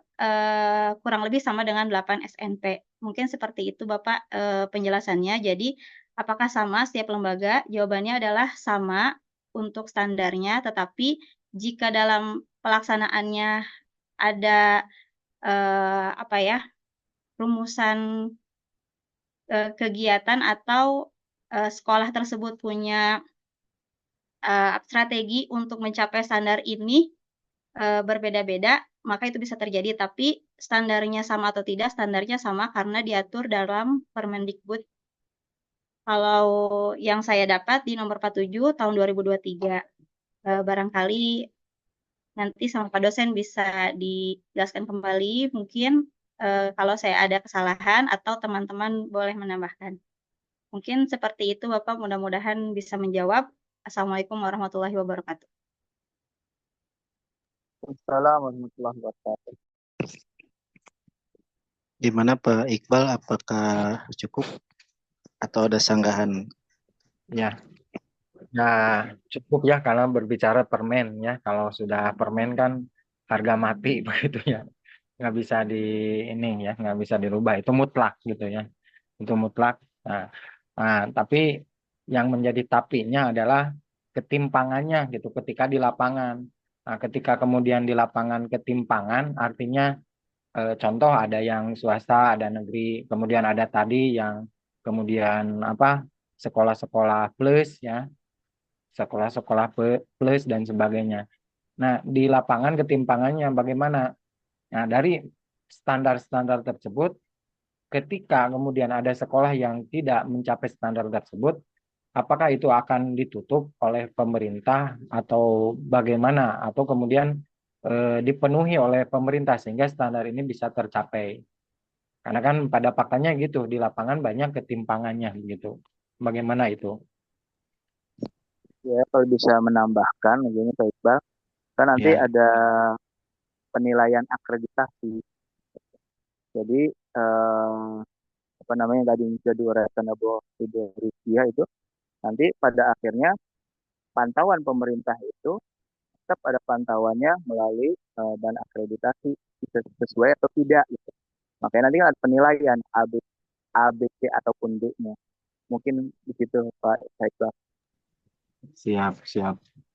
[SPEAKER 5] kurang lebih sama dengan 8 SNP. Mungkin seperti itu Bapak penjelasannya. Jadi apakah sama setiap lembaga? Jawabannya adalah sama untuk standarnya, tetapi jika dalam pelaksanaannya ada rumusan kegiatan atau sekolah tersebut punya strategi untuk mencapai standar ini berbeda-beda, maka itu bisa terjadi. Tapi standarnya sama atau tidak, standarnya sama karena diatur dalam Permendikbud. Kalau yang saya dapat di nomor 47 tahun 2023, barangkali nanti sama Pak dosen bisa dijelaskan kembali mungkin kalau saya ada kesalahan atau teman-teman boleh menambahkan. Mungkin seperti itu Bapak, mudah-mudahan bisa menjawab. Assalamualaikum warahmatullahi wabarakatuh.
[SPEAKER 2] Assalamualaikum warahmatullahi wabarakatuh.
[SPEAKER 1] Gimana Pak Iqbal, apakah cukup atau ada sanggahan?
[SPEAKER 9] Ya, nah cukup ya karena berbicara permen ya. Kalau sudah permen kan harga mati begitu ya, nggak bisa ini ya, nggak bisa dirubah. Itu mutlak gitu ya, itu mutlak. Nah, tapi yang menjadi tapinya adalah ketimpangannya gitu ketika di lapangan. Nah, ketika kemudian di lapangan ketimpangan, artinya contoh ada yang swasta, ada negeri, kemudian ada tadi yang kemudian sekolah-sekolah plus ya, sekolah-sekolah plus dan sebagainya. Nah, di lapangan ketimpangannya bagaimana? Nah, dari standar-standar tersebut, ketika kemudian ada sekolah yang tidak mencapai standar tersebut, apakah itu akan ditutup oleh pemerintah atau bagaimana? Atau kemudian dipenuhi oleh pemerintah sehingga standar ini bisa tercapai. Karena kan pada faktanya gitu, di lapangan banyak ketimpangannya gitu. Bagaimana itu?
[SPEAKER 2] Ya, kalau bisa menambahkan, begini Pak Iqbal, kan nanti
[SPEAKER 9] Ya.
[SPEAKER 2] ada penilaian akreditasi. Jadi apa namanya yang tadi jadi uraikan Abu Rizkia itu nanti pada akhirnya pantauan pemerintah itu tetap ada pantauannya melalui dan akreditasi sesuai atau tidak gitu. Makanya nanti ada penilaian A, B, C ataupun D-nya. Mungkin di situ Pak Iqbal.
[SPEAKER 9] Siap.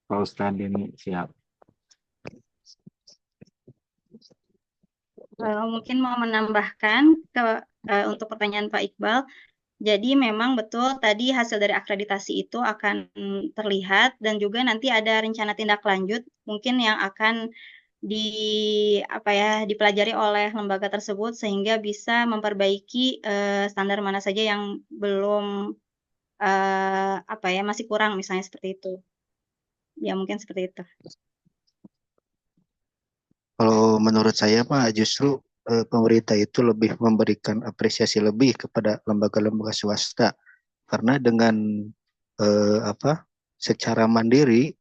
[SPEAKER 9] Pak Ustadz ini siap.
[SPEAKER 5] Mungkin mau menambahkan untuk pertanyaan Pak Iqbal. Jadi memang betul tadi hasil dari akreditasi itu akan terlihat dan juga nanti ada rencana tindak lanjut mungkin yang akan dipelajari oleh lembaga tersebut sehingga bisa memperbaiki standar mana saja yang belum masih kurang misalnya seperti itu. Ya mungkin seperti itu.
[SPEAKER 1] Kalau menurut saya Pak, justru pemerintah itu lebih memberikan apresiasi lebih kepada lembaga-lembaga swasta karena dengan apa secara mandiri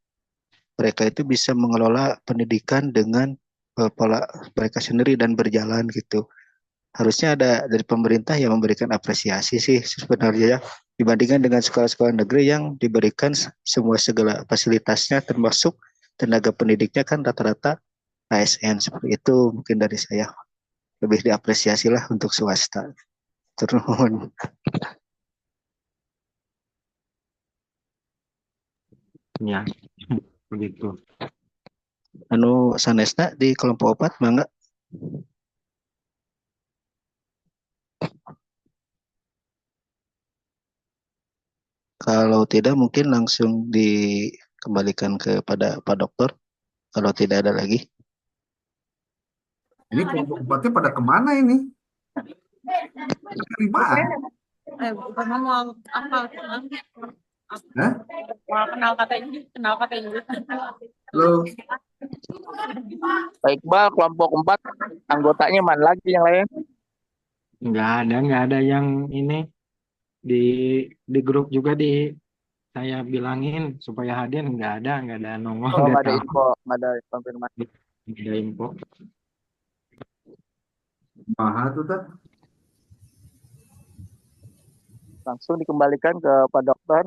[SPEAKER 1] mereka itu bisa mengelola pendidikan dengan pola mereka sendiri dan berjalan gitu. Harusnya ada dari pemerintah yang memberikan apresiasi sih sebenarnya ya, dibandingkan dengan sekolah-sekolah negeri yang diberikan semua segala fasilitasnya termasuk tenaga pendidiknya kan rata-rata ASN seperti itu. Mungkin dari saya lebih diapresiasi lah untuk swasta. Turun.
[SPEAKER 9] Ya, begitu.
[SPEAKER 1] Anu sanesna di kelompok 4 mangga. Kalau tidak mungkin langsung dikembalikan kepada Pak Dokter. Kalau tidak ada lagi.
[SPEAKER 7] Ini kelompok 4-nya pada kemana ini? Kerimaan.
[SPEAKER 10] Bukan ngomong apa?
[SPEAKER 7] Hah?
[SPEAKER 10] Kenal kata Inggris.
[SPEAKER 7] Halo.
[SPEAKER 2] Pak Iqbal, kelompok 4, anggotanya mana lagi yang lain?
[SPEAKER 9] Nggak ada yang ini di grup juga saya bilangin supaya hadir, nggak ada nongol,
[SPEAKER 2] Oh,
[SPEAKER 9] nggak
[SPEAKER 2] nggak ada
[SPEAKER 9] tahu.
[SPEAKER 2] info, nggak ada konfirmasi.
[SPEAKER 9] Nggak ada info.
[SPEAKER 7] Maha tuh tak?
[SPEAKER 2] Langsung dikembalikan ke Pak Dokter.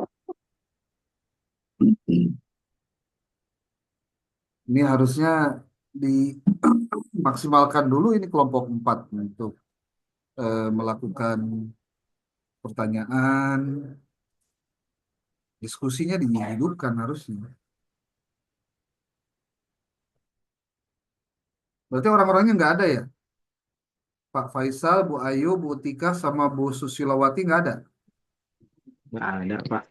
[SPEAKER 7] Ini harusnya dimaksimalkan dulu ini kelompok 4 untuk melakukan pertanyaan, diskusinya dihidupkan harusnya. Berarti orang-orangnya nggak ada ya? Pak Faisal, Bu Ayu, Bu Tika, sama Bu Susilawati nggak ada?
[SPEAKER 9] Nggak ada, Pak.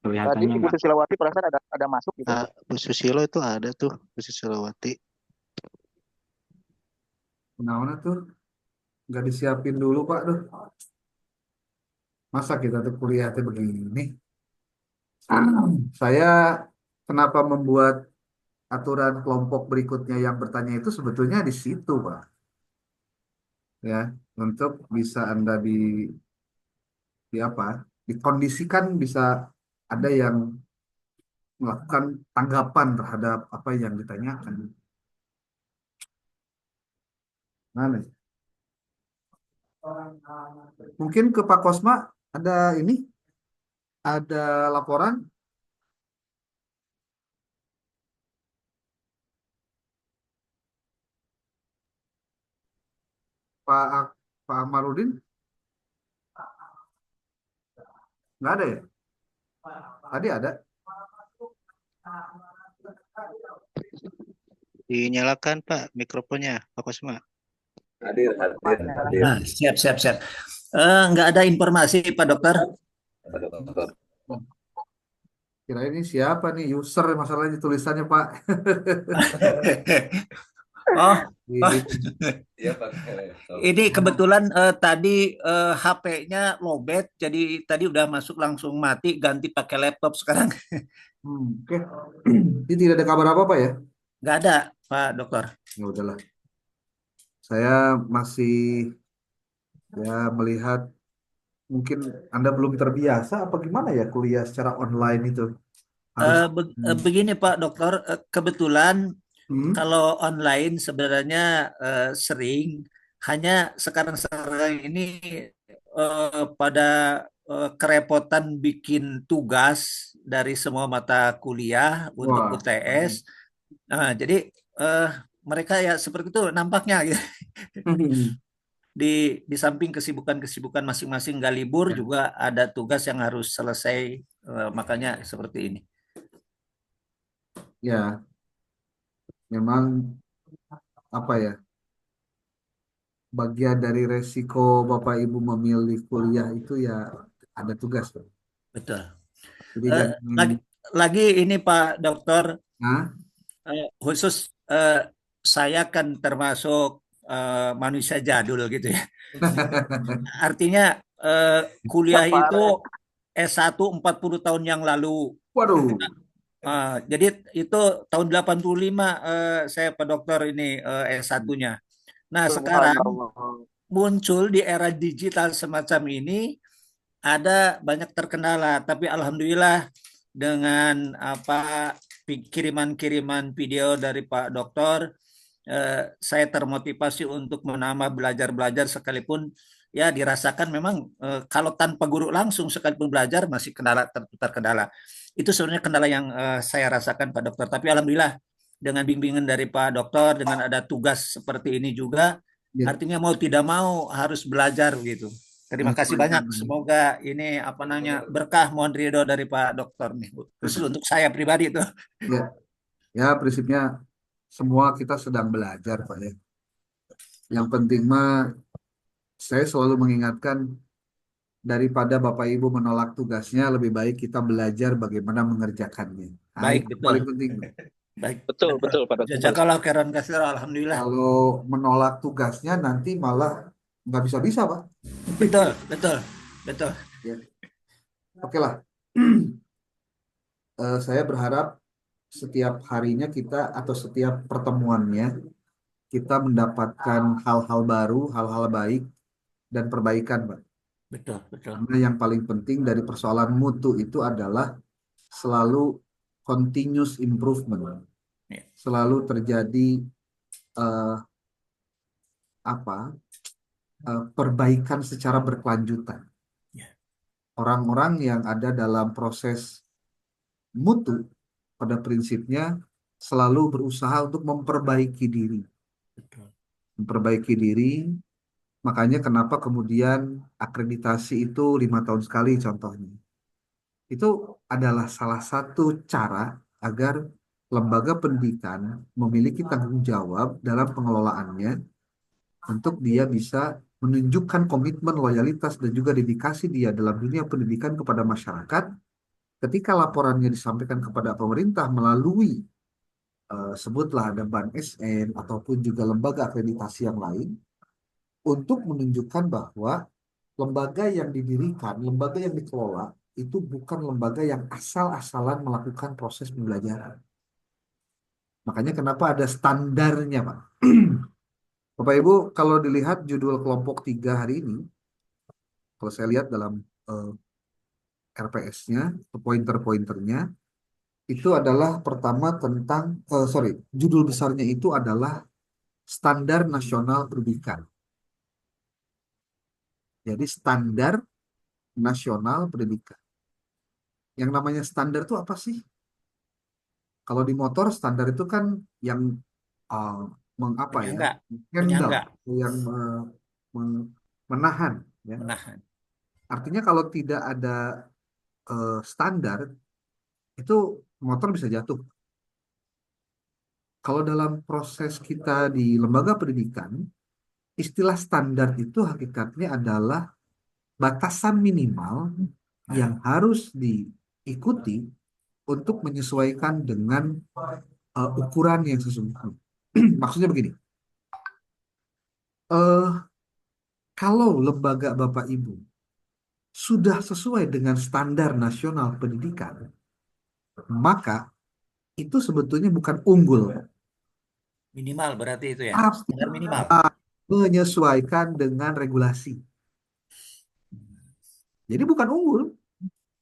[SPEAKER 2] Tadi
[SPEAKER 9] Kelihatannya
[SPEAKER 2] Bu
[SPEAKER 9] nggak.
[SPEAKER 2] Susilawati perasaan ada masuk gitu.
[SPEAKER 1] Bu Susilo itu ada tuh, Bu Susilawati.
[SPEAKER 7] Nah, tuh nggak disiapin dulu Pak tuh. Masa kita tuh kuliah tuh begini? Saya kenapa membuat aturan kelompok berikutnya yang bertanya itu sebetulnya di situ Pak. Ya, untuk bisa Anda di apa? Dikondisikan bisa ada yang melakukan tanggapan terhadap apa yang ditanyakan. Mana? Mungkin ke Pak Kosma ada ini, ada laporan. Pak Amarudin? Nggak ada ya? Tadi ada.
[SPEAKER 1] Dinyalakan Pak mikrofonnya, Pak Kosma.
[SPEAKER 11] Hadir.
[SPEAKER 6] Nah, siap. Nggak ada informasi, Pak Dokter.
[SPEAKER 7] Kira ini siapa nih user masalahnya tulisannya Pak?
[SPEAKER 6] Oh, ini kebetulan tadi HP-nya lowbat, jadi tadi udah masuk langsung mati, ganti pakai laptop sekarang.
[SPEAKER 7] Oke. Ini tidak ada kabar apa-apa ya?
[SPEAKER 6] Nggak ada, Pak Dokter.
[SPEAKER 7] Ya udahlah. Saya masih melihat mungkin Anda belum terbiasa apa gimana ya kuliah secara online itu.
[SPEAKER 6] Begini Pak Dokter, kebetulan kalau online sebenarnya sering, hanya sekarang ini pada kerepotan bikin tugas dari semua mata kuliah untuk UTS. Nah, jadi mereka ya seperti itu nampaknya gitu. Di samping kesibukan masing-masing nggak libur juga ada tugas yang harus selesai, makanya seperti ini.
[SPEAKER 7] Ya, memang apa ya, bagian dari resiko Bapak Ibu memilih kuliah itu ya ada tugas.
[SPEAKER 6] Betul.
[SPEAKER 7] Jadi
[SPEAKER 6] lagi ini Pak Dokter, khusus saya kan termasuk manusia jadul gitu ya. Artinya kuliah itu S1 40 tahun yang lalu.
[SPEAKER 7] Waduh.
[SPEAKER 6] Jadi itu tahun 85 saya Pak Dokter ini S1-nya. Nah, sekarang
[SPEAKER 2] Subhanallah.
[SPEAKER 6] muncul di era digital semacam ini ada banyak terkendala, tapi alhamdulillah dengan kiriman-kiriman video dari Pak Dokter, saya termotivasi untuk menambah belajar sekalipun ya dirasakan memang kalau tanpa guru langsung sekalipun belajar masih terkendala. Itu sebenarnya kendala yang saya rasakan Pak Dokter. Tapi alhamdulillah dengan bimbingan dari Pak Dokter, dengan ada tugas seperti ini juga,
[SPEAKER 7] Ya,
[SPEAKER 6] artinya mau tidak mau harus belajar gitu. Terima kasih
[SPEAKER 7] menyesuaikan.
[SPEAKER 6] banyak. Semoga ini berkah, mohon ridho dari Pak Dokter nih, khusus untuk saya pribadi itu.
[SPEAKER 7] Ya, ya prinsipnya semua kita sedang belajar Pak ya. Yang penting mah saya selalu mengingatkan daripada Bapak Ibu menolak tugasnya, lebih baik kita belajar bagaimana mengerjakannya. Nah,
[SPEAKER 6] Baik,
[SPEAKER 7] itu
[SPEAKER 6] betul.
[SPEAKER 7] paling penting.
[SPEAKER 6] Baik.
[SPEAKER 2] Betul Pak Dokter.
[SPEAKER 6] Jazakallah khairan katsira, alhamdulillah.
[SPEAKER 7] Kalau menolak tugasnya nanti malah nggak bisa-bisa Pak.
[SPEAKER 6] Betul.
[SPEAKER 7] Ya. Oke lah. Saya berharap setiap harinya kita atau setiap pertemuannya kita mendapatkan hal-hal baru, hal-hal baik dan perbaikan, Pak.
[SPEAKER 6] Betul.
[SPEAKER 7] Karena yang paling penting dari persoalan mutu itu adalah selalu continuous improvement.
[SPEAKER 6] Ya.
[SPEAKER 7] Selalu terjadi perbaikan secara berkelanjutan.
[SPEAKER 6] Ya.
[SPEAKER 7] Orang-orang yang ada dalam proses mutu pada prinsipnya selalu berusaha untuk memperbaiki diri.
[SPEAKER 6] Betul.
[SPEAKER 7] Memperbaiki diri, makanya kenapa kemudian akreditasi itu 5 tahun sekali contohnya. Itu adalah salah satu cara agar lembaga pendidikan memiliki tanggung jawab dalam pengelolaannya untuk dia bisa menunjukkan komitmen, loyalitas, dan juga dedikasi dia dalam dunia pendidikan kepada masyarakat ketika laporannya disampaikan kepada pemerintah melalui sebutlah ada BAN SN ataupun juga lembaga akreditasi yang lain, untuk menunjukkan bahwa lembaga yang didirikan, lembaga yang dikelola itu bukan lembaga yang asal-asalan melakukan proses pembelajaran. Makanya kenapa ada standarnya, Pak. Bapak Ibu, kalau dilihat judul kelompok 3 hari ini, kalau saya lihat dalam RPS-nya, pointer-pointernya, itu adalah pertama tentang, judul besarnya itu adalah Standar Nasional Pendidikan. Jadi standar nasional pendidikan. Yang namanya standar itu apa sih? Kalau di motor standar itu kan yang
[SPEAKER 6] Penyangga.
[SPEAKER 7] Yang menahan. Ya.
[SPEAKER 6] Menahan.
[SPEAKER 7] Artinya kalau tidak ada standar, itu motor bisa jatuh. Kalau dalam proses kita di lembaga pendidikan, istilah standar itu hakikatnya adalah batasan minimal yang harus diikuti untuk menyesuaikan dengan ukuran yang sesungguhnya. Maksudnya begini, kalau lembaga Bapak Ibu sudah sesuai dengan standar nasional pendidikan, maka itu sebetulnya bukan unggul.
[SPEAKER 6] Minimal berarti itu ya?
[SPEAKER 7] Standar minimal. Menyesuaikan dengan regulasi. Jadi bukan unggul,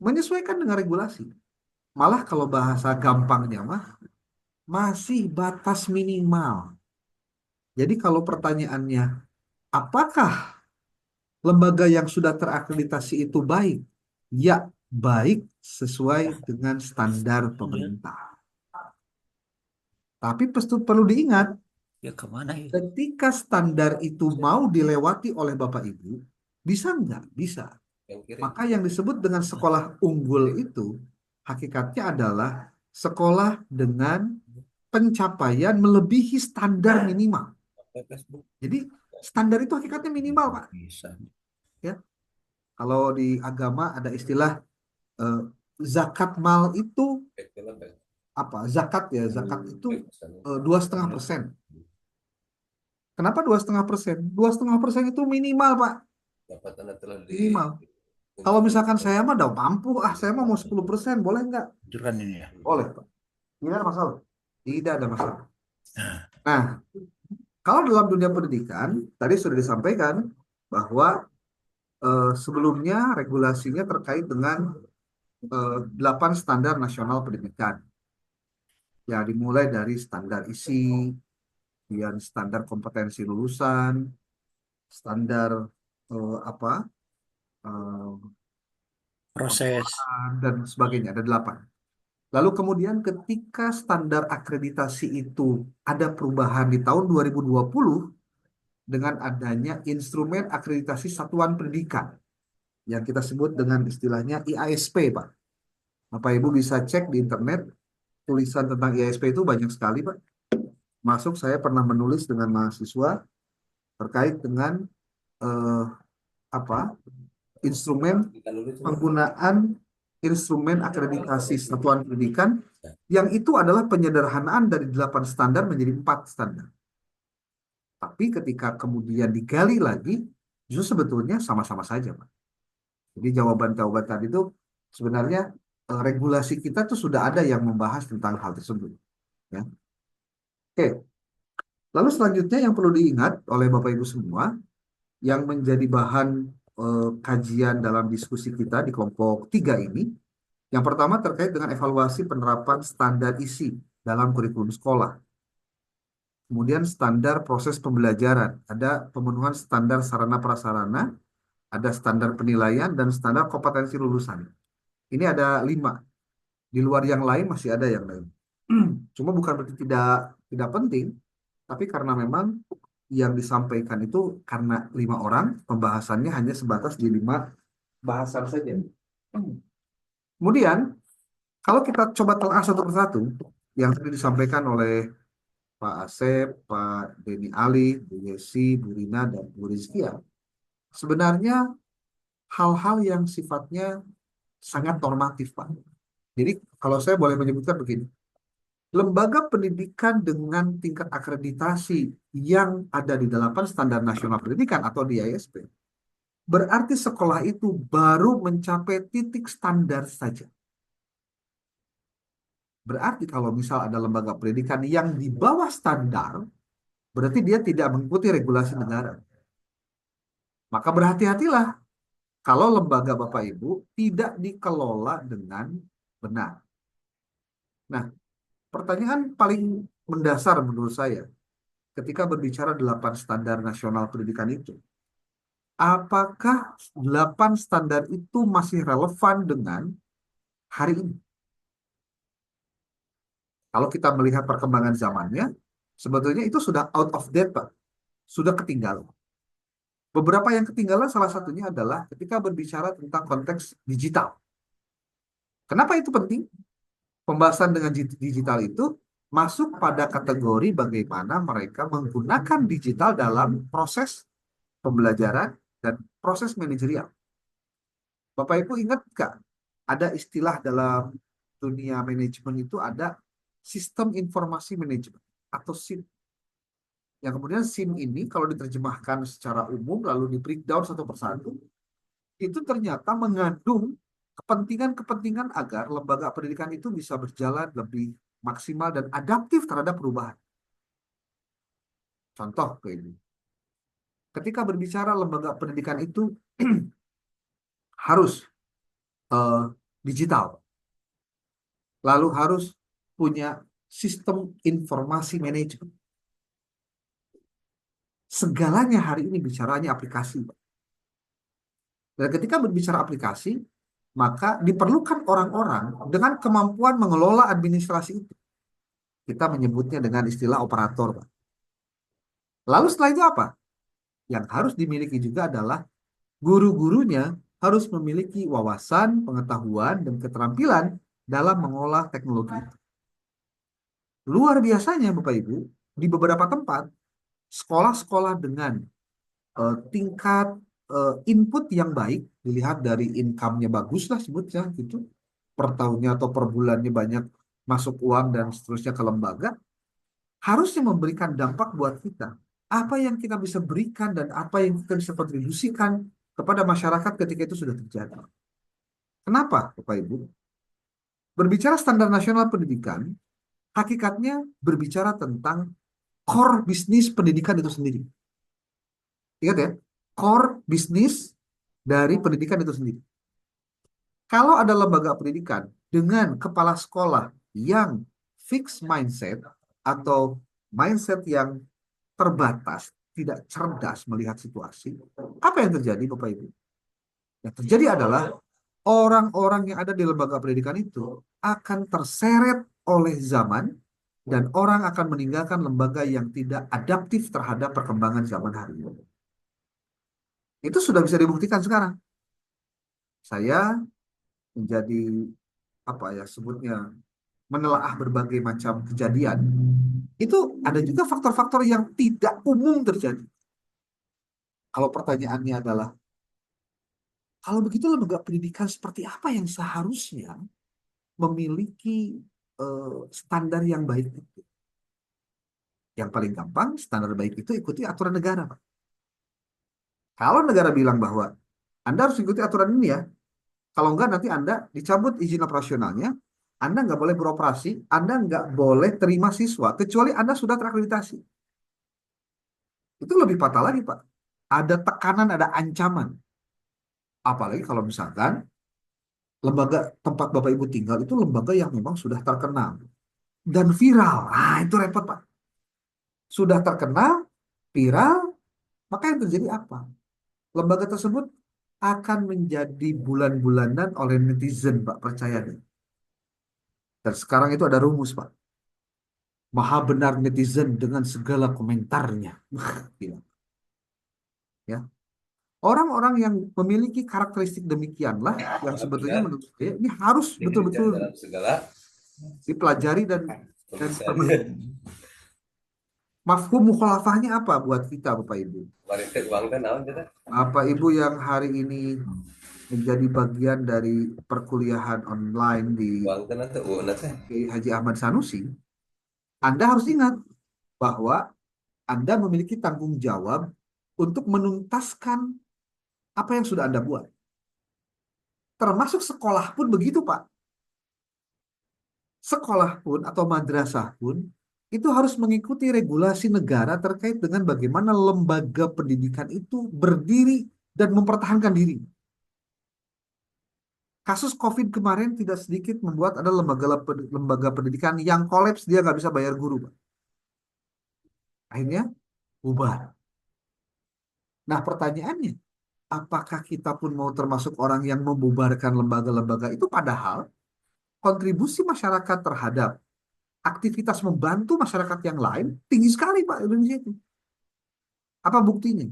[SPEAKER 7] menyesuaikan dengan regulasi. Malah kalau bahasa gampangnya masih batas minimal. Jadi kalau pertanyaannya, apakah lembaga yang sudah terakreditasi itu baik? Ya, baik sesuai dengan standar pemerintah. Tapi perlu diingat,
[SPEAKER 6] ya kemana itu?
[SPEAKER 7] Ketika standar itu mau dilewati oleh Bapak Ibu, bisa nggak? Bisa. Maka yang disebut dengan sekolah unggul itu, hakikatnya adalah sekolah dengan pencapaian melebihi standar minimal. Jadi standar itu hakikatnya minimal, Pak. Ya. Kalau di agama ada istilah zakat mal itu apa? Zakat ya, zakat itu 2,5%. Kenapa 2,5%? 2,5% itu minimal, Pak. Minimal. Kalau misalkan saya mah udah mampu, saya mah mau 10%, boleh nggak?
[SPEAKER 6] Ini ya.
[SPEAKER 7] Boleh, Pak. Tidak ada masalah. Tidak ada masalah. Nah, kalau dalam dunia pendidikan, tadi sudah disampaikan bahwa sebelumnya regulasinya terkait dengan 8 standar nasional pendidikan. Ya, dimulai dari standar isi, kemudian standar kompetensi lulusan, standar apa
[SPEAKER 6] Proses.
[SPEAKER 7] dan sebagainya, ada 8. Lalu kemudian ketika standar akreditasi itu ada perubahan di tahun 2020 dengan adanya instrumen akreditasi satuan pendidikan yang kita sebut dengan istilahnya IASP, Pak. Bapak Ibu bisa cek di internet, tulisan tentang IASP itu banyak sekali, Pak. Masuk saya pernah menulis dengan mahasiswa terkait dengan instrumen penggunaan instrumen akreditasi satuan pendidikan yang itu adalah penyederhanaan dari 8 standar menjadi 4 standar. Tapi ketika kemudian digali lagi, justru sebetulnya sama-sama saja, Pak. Jadi jawaban-jawaban tadi itu sebenarnya regulasi kita tuh sudah ada yang membahas tentang hal tersebut. Ya. Oke. Lalu selanjutnya yang perlu diingat oleh Bapak Ibu semua, yang menjadi bahan kajian dalam diskusi kita di kelompok 3 ini, yang pertama terkait dengan evaluasi penerapan standar isi dalam kurikulum sekolah. Kemudian standar proses pembelajaran, ada pemenuhan standar sarana prasarana, ada standar penilaian, dan standar kompetensi lulusan. Ini ada 5. Di luar yang lain masih ada yang lain. Cuma bukan berarti tidak penting, tapi karena memang yang disampaikan itu karena 5 orang, pembahasannya hanya sebatas di 5 bahasan saja. Kemudian, kalau kita coba telah satu persatu, yang tadi disampaikan oleh Pak Asep, Pak Denny Ali, Bu Yesi, Bu Rina, dan Bu Rizkia, sebenarnya hal-hal yang sifatnya sangat normatif, Pak. Jadi, kalau saya boleh menyebutkan begini, lembaga pendidikan dengan tingkat akreditasi yang ada di 8 standar nasional pendidikan atau di ISP, berarti sekolah itu baru mencapai titik standar saja. Berarti kalau misal ada lembaga pendidikan yang di bawah standar, berarti dia tidak mengikuti regulasi negara. Maka berhati-hatilah kalau lembaga Bapak Ibu tidak dikelola dengan benar. Nah, pertanyaan paling mendasar menurut saya ketika berbicara 8 standar nasional pendidikan itu, apakah 8 standar itu masih relevan dengan hari ini? Kalau kita melihat perkembangan zamannya, sebetulnya itu sudah out of date, Pak. Sudah ketinggalan. Beberapa yang ketinggalan salah satunya adalah ketika berbicara tentang konteks digital. Kenapa itu penting? Pembahasan dengan digital itu masuk pada kategori bagaimana mereka menggunakan digital dalam proses pembelajaran dan proses manajerial. Bapak Ibu ingat nggak? Ada istilah dalam dunia manajemen itu ada sistem informasi manajemen atau SIM. Yang kemudian SIM ini kalau diterjemahkan secara umum lalu di breakdown satu persatu, itu ternyata mengandung kepentingan-kepentingan agar lembaga pendidikan itu bisa berjalan lebih maksimal dan adaptif terhadap perubahan. Contoh kayak ini. Ketika berbicara lembaga pendidikan itu harus digital, lalu harus punya sistem informasi manajemen. Segalanya hari ini bicaranya aplikasi. Dan ketika berbicara aplikasi, maka diperlukan orang-orang dengan kemampuan mengelola administrasi itu. Kita menyebutnya dengan istilah operator, Pak. Lalu setelah itu apa? Yang harus dimiliki juga adalah guru-gurunya harus memiliki wawasan, pengetahuan, dan keterampilan dalam mengolah teknologi itu. Luar biasanya, Bapak Ibu, di beberapa tempat, sekolah-sekolah dengan tingkat input yang baik, dilihat dari income-nya bagus lah sebutnya gitu, per tahunnya atau per bulannya banyak masuk uang dan seterusnya ke lembaga, harusnya memberikan dampak buat kita. Apa yang kita bisa berikan dan apa yang kita bisa kontribusikan kepada masyarakat ketika itu sudah terjadi. Kenapa, Bapak Ibu? Berbicara standar nasional pendidikan, hakikatnya berbicara tentang core bisnis pendidikan itu sendiri. Ingat ya, core bisnis dari pendidikan itu sendiri. Kalau ada lembaga pendidikan dengan kepala sekolah yang fixed mindset atau mindset yang terbatas, tidak cerdas melihat situasi, apa yang terjadi Bapak Ibu? Yang terjadi adalah orang-orang yang ada di lembaga pendidikan itu akan terseret oleh zaman dan orang akan meninggalkan lembaga yang tidak adaptif terhadap perkembangan zaman hari ini. Itu sudah bisa dibuktikan sekarang. Saya menjadi sebutnya menelaah berbagai macam kejadian. Itu ada juga faktor-faktor yang tidak umum terjadi. Kalau pertanyaannya adalah, kalau begitu lembaga pendidikan seperti apa yang seharusnya memiliki standar yang baik itu? Yang paling gampang, standar baik itu ikuti aturan negara, Pak. Kalau negara bilang bahwa Anda harus ikuti aturan ini ya, kalau enggak nanti Anda dicabut izin operasionalnya, Anda nggak boleh beroperasi, Anda nggak boleh terima siswa, kecuali Anda sudah terakreditasi. Itu lebih fatal lagi, Pak. Ada tekanan, ada ancaman. Apalagi kalau misalkan lembaga tempat Bapak Ibu tinggal itu lembaga yang memang sudah terkenal dan viral. Ah, itu repot, Pak. Sudah terkenal, viral, maka yang terjadi apa? Lembaga tersebut akan menjadi bulan-bulanan oleh netizen, Pak, percaya deh. Dan sekarang itu ada rumus, Pak. Maha benar netizen dengan segala komentarnya. Ya. Orang-orang yang memiliki karakteristik demikianlah yang sebetulnya menurut saya ini harus betul-betul dipelajari dan mafhum mukhalafahnya apa buat kita, Bapak Ibu? Bapak Ibu yang hari ini menjadi bagian dari perkuliahan online di Haji Ahmad Sanusi, Anda harus ingat bahwa Anda memiliki tanggung jawab untuk menuntaskan apa yang sudah Anda buat. Termasuk sekolah pun begitu, Pak. Sekolah pun atau madrasah pun itu harus mengikuti regulasi negara terkait dengan bagaimana lembaga pendidikan itu berdiri dan mempertahankan diri. Kasus COVID kemarin tidak sedikit membuat ada lembaga pendidikan yang kolaps, dia nggak bisa bayar guru, Pak. Akhirnya bubar. Nah, pertanyaannya, apakah kita pun mau termasuk orang yang membubarkan lembaga-lembaga itu, padahal kontribusi masyarakat terhadap aktivitas membantu masyarakat yang lain tinggi sekali, Pak, Indonesia itu. Apa buktinya?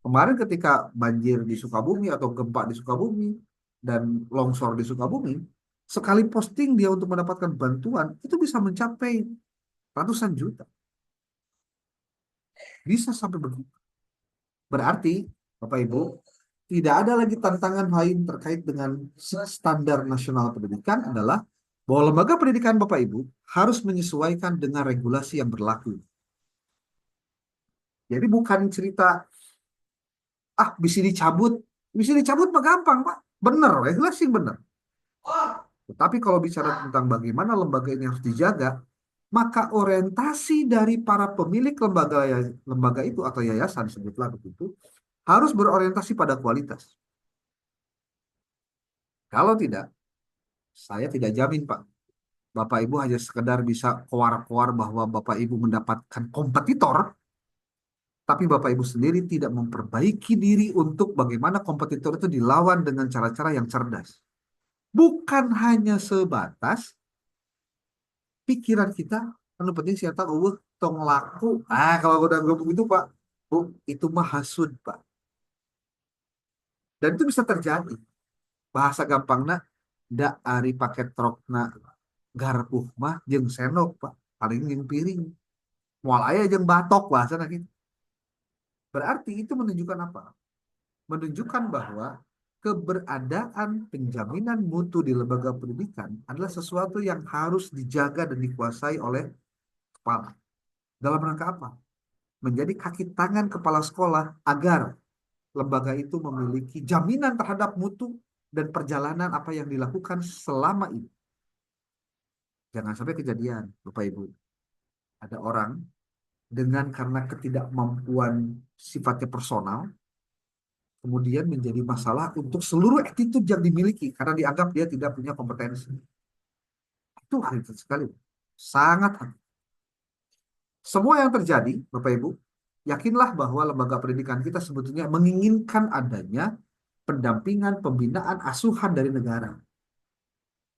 [SPEAKER 7] Kemarin ketika banjir di Sukabumi atau gempa di Sukabumi dan longsor di Sukabumi, sekali posting dia untuk mendapatkan bantuan itu bisa mencapai ratusan juta. Bisa sampai begitu. Berarti, Bapak Ibu, tidak ada lagi tantangan lain terkait dengan standar nasional pendidikan adalah bahwa lembaga pendidikan Bapak Ibu harus menyesuaikan dengan regulasi yang berlaku. Jadi bukan cerita, bisa dicabut mah gampang, Pak. Benar, regulasi yang benar. Tetapi kalau bicara tentang bagaimana lembaga ini harus dijaga, maka orientasi dari para pemilik lembaga itu atau yayasan, sebutlah begitu, harus berorientasi pada kualitas. Kalau tidak, saya tidak jamin, Pak. Bapak Ibu hanya sekedar bisa keluar-keluar bahwa Bapak Ibu mendapatkan kompetitor, tapi Bapak Ibu sendiri tidak memperbaiki diri untuk bagaimana kompetitor itu dilawan dengan cara-cara yang cerdas. Bukan hanya sebatas pikiran kita, anu penting siapa tong laku. Kalau udah ngomong itu, Pak, Bu, itu mah hasud, Pak. Dan itu bisa terjadi. Bahasa gampangnya, da ari paket trokna garpuh mah jeung senok, Pak, paling jeung piring. Moal aya jeung batok bahasana gitu. Berarti itu menunjukkan apa? Menunjukkan bahwa keberadaan penjaminan mutu di lembaga pendidikan adalah sesuatu yang harus dijaga dan dikuasai oleh kepala. Dalam rangka apa? Menjadi kaki tangan kepala sekolah agar lembaga itu memiliki jaminan terhadap mutu dan perjalanan apa yang dilakukan selama ini. Jangan sampai kejadian, Bapak Ibu. Ada orang dengan karena ketidakmampuan sifatnya personal, kemudian menjadi masalah untuk seluruh attitude yang dimiliki karena dianggap dia tidak punya kompetensi. Itu hati sekali. Sangat hati. Semua yang terjadi, Bapak Ibu, yakinlah bahwa lembaga pendidikan kita sebetulnya menginginkan adanya pendampingan, pembinaan, asuhan dari negara.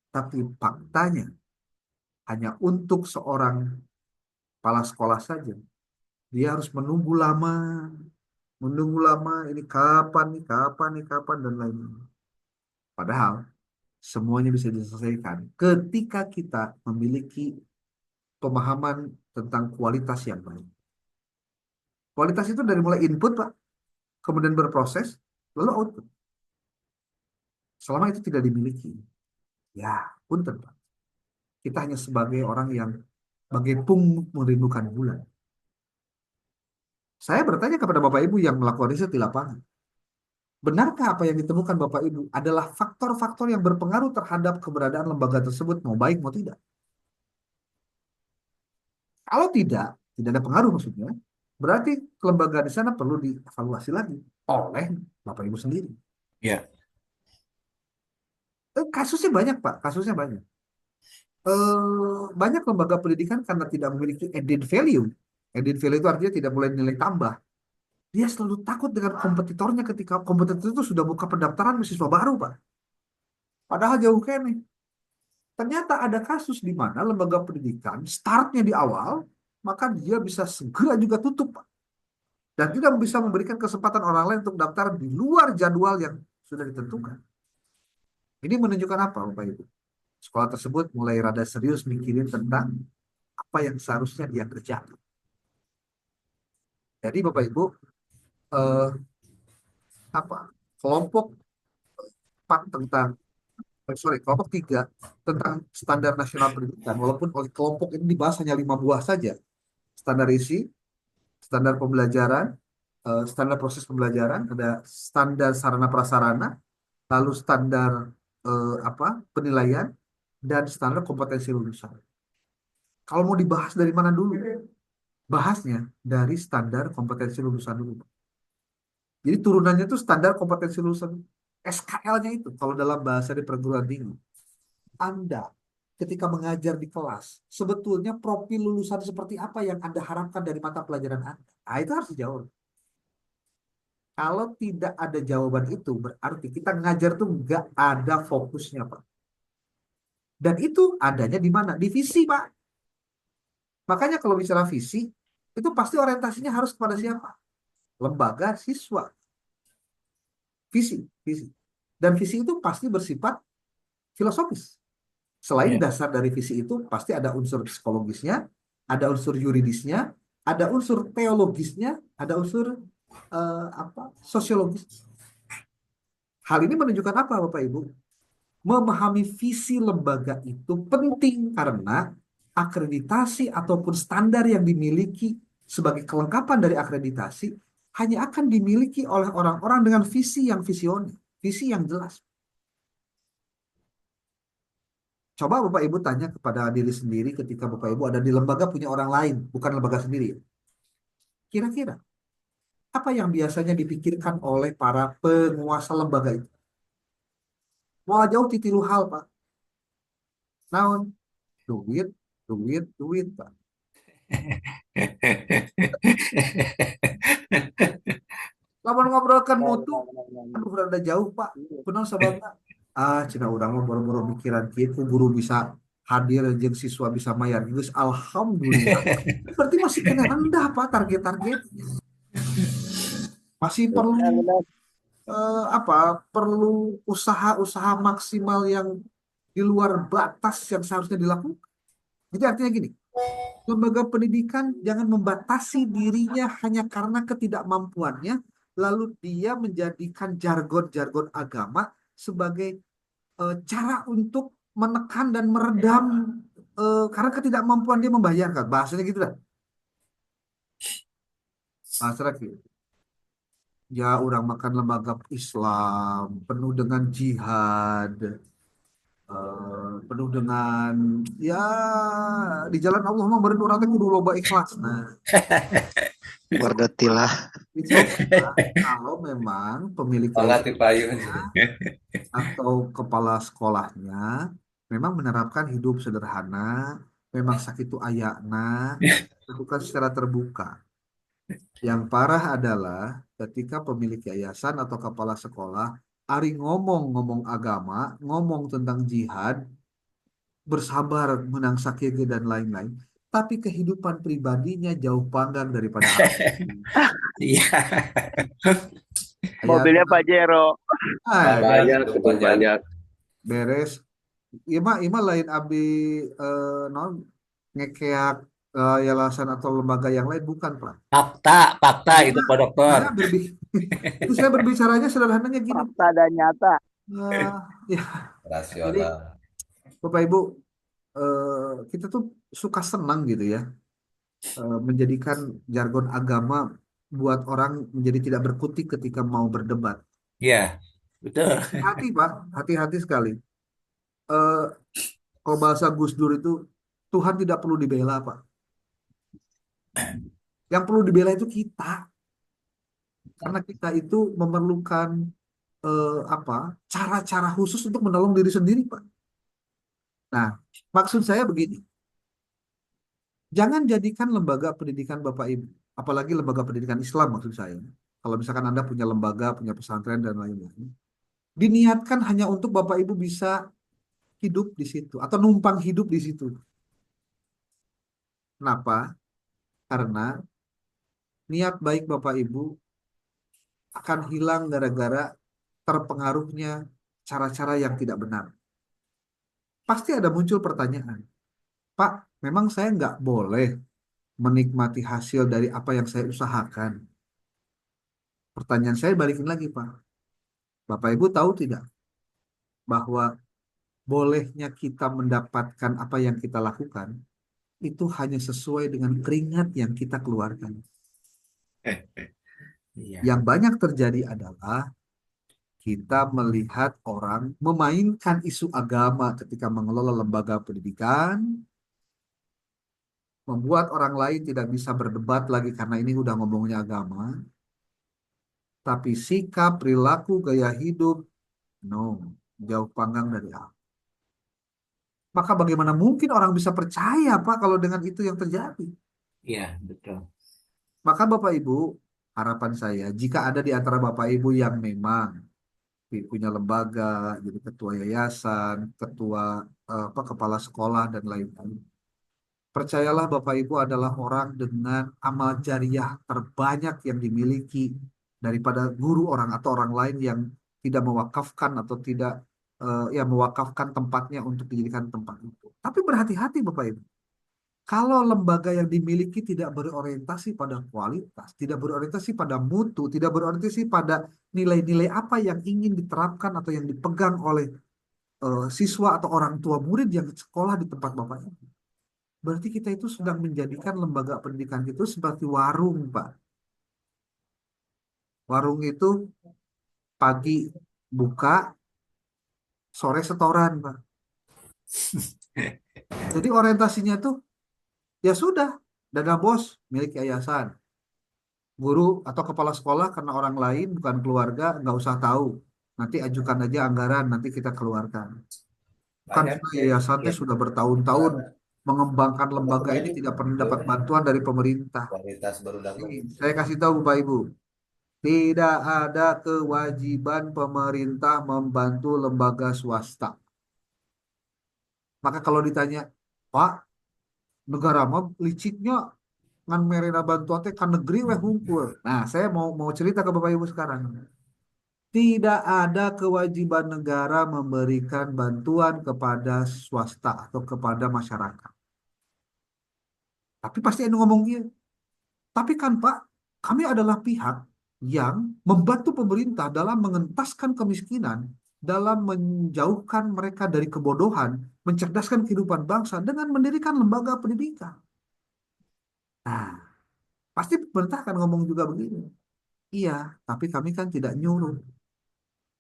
[SPEAKER 7] Tapi faktanya hanya untuk seorang kepala sekolah saja. Dia harus menunggu lama, ini kapan, dan lain-lain. Padahal semuanya bisa diselesaikan ketika kita memiliki pemahaman tentang kualitas yang baik. Kualitas itu dari mulai input, Pak, kemudian berproses, lalu output. Selama itu tidak dimiliki, ya punten, Pak. Kita hanya sebagai orang yang bagai pungut merindukan bulan. Saya bertanya kepada Bapak Ibu yang melakukan riset di lapangan. Benarkah apa yang ditemukan Bapak Ibu adalah faktor-faktor yang berpengaruh terhadap keberadaan lembaga tersebut, mau baik mau tidak? Kalau tidak ada pengaruh maksudnya, berarti kelembagaan di sana perlu dievaluasi lagi oleh Bapak Ibu sendiri.
[SPEAKER 6] Ya.
[SPEAKER 7] Kasusnya banyak, Pak, kasusnya banyak. Banyak lembaga pendidikan karena tidak memiliki added value. Added value itu artinya tidak boleh nilai tambah. Dia selalu takut dengan kompetitornya ketika kompetitor itu sudah buka pendaftaran mahasiswa baru, Pak. Padahal jauh kene. Ternyata ada kasus di mana lembaga pendidikan startnya di awal, maka dia bisa segera juga tutup, Pak. Dan tidak bisa memberikan kesempatan orang lain untuk daftar di luar jadwal yang sudah ditentukan. Ini menunjukkan apa, Bapak Ibu? Sekolah tersebut mulai rada serius mikirin tentang apa yang seharusnya dia kerjakan. Jadi Bapak Ibu, kelompok 4 tentang kelompok 3 tentang standar nasional pendidikan, walaupun oleh kelompok ini dibahas hanya 5 buah saja. Standar isi, standar pembelajaran, standar proses pembelajaran, ada standar sarana prasarana, lalu standar penilaian, dan standar kompetensi lulusan. Kalau mau dibahas dari mana dulu? Bahasnya dari standar kompetensi lulusan dulu. Jadi turunannya itu standar kompetensi lulusan. SKL-nya itu, kalau dalam bahasa di perguruan tinggi. Anda ketika mengajar di kelas, sebetulnya profil lulusan seperti apa yang Anda harapkan dari mata pelajaran Anda? Nah, itu harus dijawab. Kalau tidak ada jawaban itu, berarti kita ngajar tuh nggak ada fokusnya, Pak. Dan itu adanya di mana? Di visi, Pak. Makanya kalau bicara visi, itu pasti orientasinya harus kepada siapa? Lembaga siswa. Visi. Dan visi itu pasti bersifat filosofis. Selain dasar dari visi itu, pasti ada unsur psikologisnya, ada unsur yuridisnya, ada unsur teologisnya, ada unsur sosiologis. Hal ini menunjukkan apa, Bapak Ibu? Memahami visi lembaga itu penting karena akreditasi ataupun standar yang dimiliki sebagai kelengkapan dari akreditasi hanya akan dimiliki oleh orang-orang dengan visi yang visioner, visi yang jelas. Coba Bapak Ibu tanya kepada diri sendiri ketika Bapak Ibu ada di lembaga punya orang lain, bukan lembaga sendiri. Kira-kira apa yang biasanya dipikirkan oleh para penguasa lembaga itu? Mau jauh titilu hal, Pak. Naon? Duit, Pak. Lamun ngobrolkan mutu, aduh rada jauh, Pak. Kunaon sababna? Cina urang mah boro-boro mikiran kitu, guru bisa hadir jeung siswa bisa mayar. Geus alhamdulillah. Berarti masih kena rendah, Pak, target-targetnya. Masih perlu perlu usaha-usaha maksimal yang di luar batas yang seharusnya dilakukan. Jadi artinya gini, lembaga pendidikan jangan membatasi dirinya hanya karena ketidakmampuannya, lalu dia menjadikan jargon-jargon agama sebagai cara untuk menekan dan meredam karena ketidakmampuan dia membayarkan. Bahasanya gitu lah. Bahasa gitu. Ya, orang makan lembaga Islam penuh dengan jihad, penuh dengan ya di jalan Allah mah beren urang teh kudu loba ikhlas. Nah,
[SPEAKER 1] Wardatilah.
[SPEAKER 7] it's okay Pak. Kalau memang pemilik
[SPEAKER 11] Banget
[SPEAKER 7] yayasan
[SPEAKER 11] Pak Ayu.
[SPEAKER 7] atau kepala sekolahnya memang menerapkan hidup sederhana, memang sakitu ayakna, lakukan secara terbuka. Yang parah adalah ketika pemilik yayasan atau kepala sekolah ari ngomong agama, ngomong tentang jihad, bersabar menang sakit dan lain-lain, tapi kehidupan pribadinya jauh panggang daripada aku.
[SPEAKER 6] Iya.
[SPEAKER 2] Mobilnya Pajero.
[SPEAKER 11] Banyak, betul banyak.
[SPEAKER 7] Beres. Ima lain abdi non ngekeak yayasan atau lembaga yang lain bukan Pak.
[SPEAKER 6] Fakta itu Pak Dokter.
[SPEAKER 7] Itu saya berbicaranya sederhananya gini.
[SPEAKER 2] Fakta dan nyata.
[SPEAKER 7] Ya.
[SPEAKER 11] Rasional.
[SPEAKER 7] Jadi Bapak Ibu kita tuh suka senang gitu ya menjadikan jargon agama buat orang menjadi tidak berkutik ketika mau berdebat.
[SPEAKER 6] Iya, betul.
[SPEAKER 7] Hati Pak, hati-hati sekali. Kalau bahasa Gus Dur itu Tuhan tidak perlu dibela Pak. Yang perlu dibela itu kita. Karena kita itu memerlukan cara-cara khusus untuk menolong diri sendiri Pak. Nah, maksud saya begini. Jangan jadikan lembaga pendidikan Bapak Ibu, apalagi lembaga pendidikan Islam maksud saya. Kalau misalkan Anda punya lembaga, punya pesantren dan lain-lain, diniatkan hanya untuk Bapak Ibu bisa hidup di situ atau numpang hidup di situ. Kenapa? Karena niat baik Bapak Ibu akan hilang gara-gara terpengaruhnya cara-cara yang tidak benar. Pasti ada muncul pertanyaan, Pak, memang saya nggak boleh menikmati hasil dari apa yang saya usahakan. Pertanyaan saya balikin lagi, Pak. Bapak Ibu tahu tidak bahwa bolehnya kita mendapatkan apa yang kita lakukan itu hanya sesuai dengan keringat yang kita keluarkan. Yang banyak terjadi adalah kita melihat orang memainkan isu agama ketika mengelola lembaga pendidikan, membuat orang lain tidak bisa berdebat lagi karena ini udah ngomongnya agama. Tapi sikap, perilaku, gaya hidup, no, jauh panggang dari Allah. Maka bagaimana mungkin orang bisa percaya, Pak, kalau dengan itu yang terjadi?
[SPEAKER 6] Iya, betul.
[SPEAKER 7] Maka Bapak Ibu, harapan saya, jika ada di antara Bapak Ibu yang memang punya lembaga, jadi ketua yayasan, ketua kepala sekolah, dan lain-lain, percayalah Bapak Ibu adalah orang dengan amal jariah terbanyak yang dimiliki daripada guru orang atau orang lain yang tidak mewakafkan atau tidak mewakafkan tempatnya untuk dijadikan tempat itu. Tapi berhati-hati Bapak Ibu. Kalau lembaga yang dimiliki tidak berorientasi pada kualitas, tidak berorientasi pada mutu, tidak berorientasi pada nilai-nilai apa yang ingin diterapkan atau yang dipegang oleh siswa atau orang tua murid yang sekolah di tempat Bapak Ibu, berarti kita itu sedang menjadikan lembaga pendidikan itu seperti warung, Pak. Warung itu pagi buka, sore setoran, Pak. Jadi orientasinya tuh ya sudah, dana bos milik yayasan. Guru atau kepala sekolah karena orang lain bukan keluarga nggak usah tahu. Nanti ajukan aja anggaran, nanti kita keluarkan. Kan yayasannya sudah bertahun-tahun mengembangkan lembaga ini tidak pernah dapat bantuan dari pemerintah. Saya kasih tahu Bapak Ibu, tidak ada kewajiban pemerintah membantu lembaga swasta. Maka kalau ditanya, Pak, negara mah liciknya ngan merena bantuan teh kan negeri weh hungkul. Nah, saya mau cerita ke Bapak Ibu sekarang. Tidak ada kewajiban negara memberikan bantuan kepada swasta atau kepada masyarakat. Tapi pasti ada ngomong gitu. Tapi kan Pak, kami adalah pihak yang membantu pemerintah dalam mengentaskan kemiskinan, dalam menjauhkan mereka dari kebodohan, mencerdaskan kehidupan bangsa dengan mendirikan lembaga pendidikan. Nah, pasti pemerintah akan ngomong juga begini. Iya, tapi kami kan tidak nyuruh.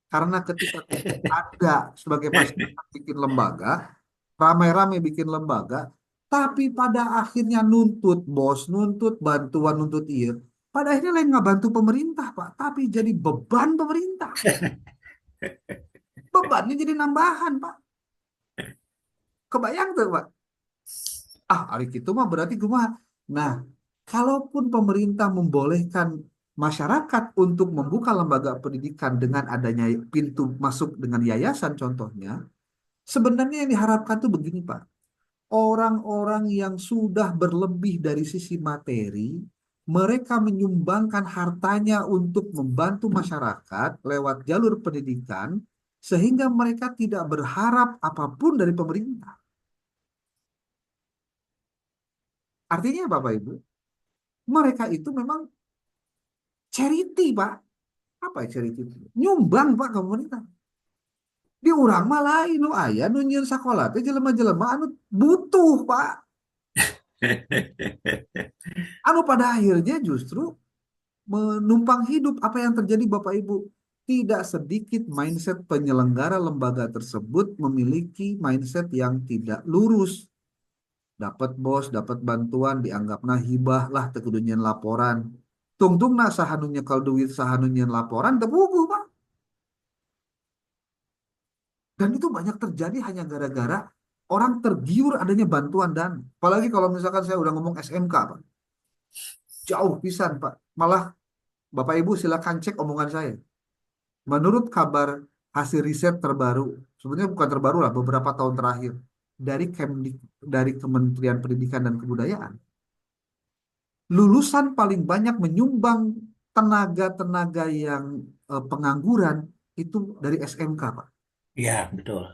[SPEAKER 7] Karena ketika ada sebagai masyarakat bikin lembaga, ramai-ramai bikin lembaga, tapi pada akhirnya nuntut bos, nuntut bantuan, nuntut iya. Pada akhirnya lain nggak bantu pemerintah, Pak, tapi jadi beban pemerintah. Bebannya jadi nambahan, Pak. Kebayang tuh, Pak? Hari itu mah berarti kumaha. Nah, kalaupun pemerintah membolehkan masyarakat untuk membuka lembaga pendidikan dengan adanya pintu masuk dengan yayasan contohnya, sebenarnya yang diharapkan tuh begini, Pak. Orang-orang yang sudah berlebih dari sisi materi, mereka menyumbangkan hartanya untuk membantu masyarakat lewat jalur pendidikan, sehingga mereka tidak berharap apapun dari pemerintah. Artinya, Bapak Ibu, mereka itu memang charity, Pak. Apa ya charity? Nyumbang, Pak, ke pemerintah. Di urang mah lain nu aya nu nyieun sakola teh jelema-jelema anu butuh, Pak. Anu pada akhirnya justru menumpang hidup. Apa yang terjadi, Bapak Ibu? Tidak sedikit mindset penyelenggara lembaga tersebut memiliki mindset yang tidak lurus. Dapat bos, dapat bantuan, dianggap hibah lah, teu kudu nyieun laporan. Tungtungna sahanu nyekel duit, sahanu nyieun laporan, teu puguh, Pak. Dan itu banyak terjadi hanya gara-gara orang tergiur adanya bantuan dan apalagi kalau misalkan saya udah ngomong SMK, Pak. Jauh pisan, Pak. Malah Bapak Ibu silakan cek omongan saya. Menurut kabar hasil riset terbaru, sebenarnya bukan terbaru lah, beberapa tahun terakhir dari dari Kementerian Pendidikan dan Kebudayaan, lulusan paling banyak menyumbang tenaga-tenaga yang pengangguran itu dari SMK, Pak.
[SPEAKER 6] Iya, betul.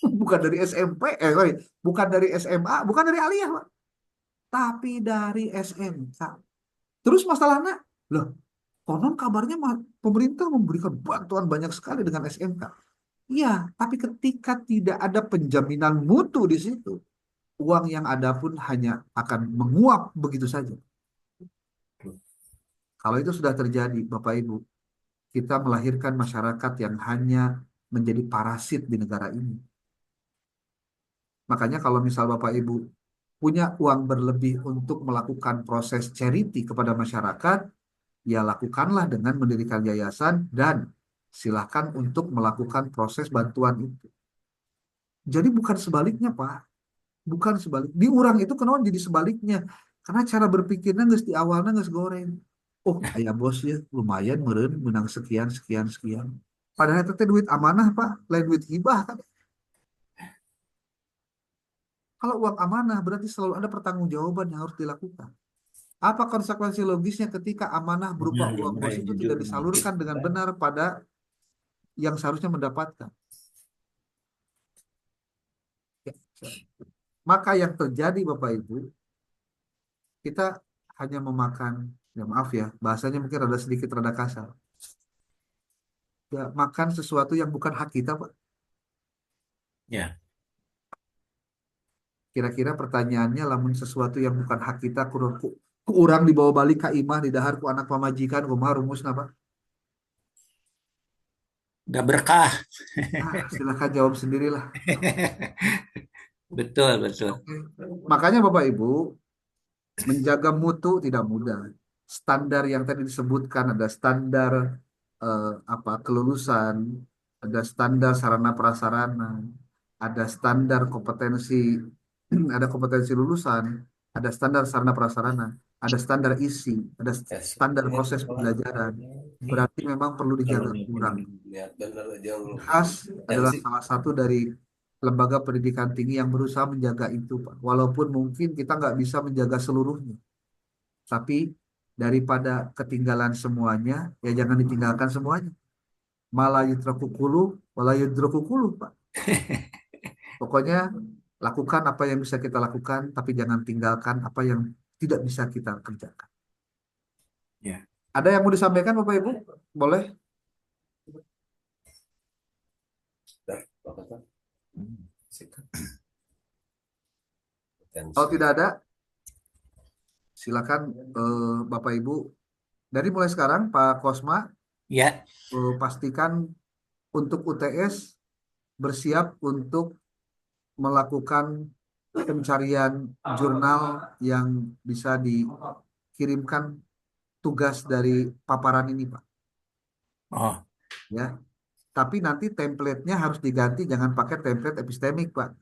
[SPEAKER 7] Bukan dari SMP, bukan dari SMA, bukan dari aliyah, Pak. Tapi dari SMK. Terus masalahnya, loh, konon kabarnya pemerintah memberikan bantuan banyak sekali dengan SMK. Iya, tapi ketika tidak ada penjaminan mutu di situ, uang yang ada pun hanya akan menguap begitu saja. Kalau itu sudah terjadi, Bapak Ibu, kita melahirkan masyarakat yang hanya menjadi parasit di negara ini. Makanya kalau misal Bapak Ibu punya uang berlebih untuk melakukan proses charity kepada masyarakat, ya lakukanlah dengan mendirikan yayasan dan silakan untuk melakukan proses bantuan itu. Jadi bukan sebaliknya, Pak. Bukan sebalik. Di urang itu kenapa jadi sebaliknya? Karena cara berpikirnya nggak di awalnya nggak goreng. Oh, ayah bos ya lumayan meren menang sekian sekian sekian. Padahal itu duit amanah, Pak, lain duit hibah kan. Kalau uang amanah berarti selalu ada pertanggungjawaban yang harus dilakukan. Apa konsekuensi logisnya ketika amanah berupa uang bos itu tidak disalurkan dengan benar pada yang seharusnya mendapatkan? Ya. Maka yang terjadi, Bapak Ibu, kita hanya memakan, ya maaf ya, bahasanya mungkin ada sedikit rada kasar. Ya, makan sesuatu yang bukan hak kita, Pak.
[SPEAKER 6] Ya.
[SPEAKER 7] Kira-kira pertanyaannya, lamun sesuatu yang bukan hak kita, kurang dibawa balik ke imah, didahar ku anak pamajikan, kumaha rumusna, Pak?
[SPEAKER 6] Gak berkah.
[SPEAKER 7] Silakan jawab sendirilah.
[SPEAKER 6] Betul, betul.
[SPEAKER 7] Makanya Bapak Ibu, menjaga mutu tidak mudah. Standar yang tadi disebutkan, ada standar kelulusan, ada standar sarana prasarana, ada standar kompetensi, ada kompetensi lulusan, ada standar sarana prasarana, ada standar isi, ada standar proses pembelajaran. Berarti memang perlu dijaga kurang. UNHAS adalah salah satu dari lembaga pendidikan tinggi yang berusaha menjaga itu, Pak. Walaupun mungkin kita nggak bisa menjaga seluruhnya. Tapi daripada ketinggalan semuanya, ya jangan ditinggalkan semuanya. Malah yudraku kulu, malah yudraku kulu, Pak. Pokoknya lakukan apa yang bisa kita lakukan, tapi jangan tinggalkan apa yang tidak bisa kita kerjakan.
[SPEAKER 6] Ya.
[SPEAKER 7] Ada yang mau disampaikan, Bapak Ibu? Boleh? Kalau tidak ada, silakan Bapak Ibu. Dari mulai sekarang, Pak Kosma,
[SPEAKER 6] ya,
[SPEAKER 7] pastikan untuk UTS bersiap untuk melakukan pencarian jurnal yang bisa dikirimkan tugas dari paparan ini, Pak.
[SPEAKER 6] Oh,
[SPEAKER 7] Ya, tapi nanti template-nya harus diganti, jangan pakai template epistemik, Pak.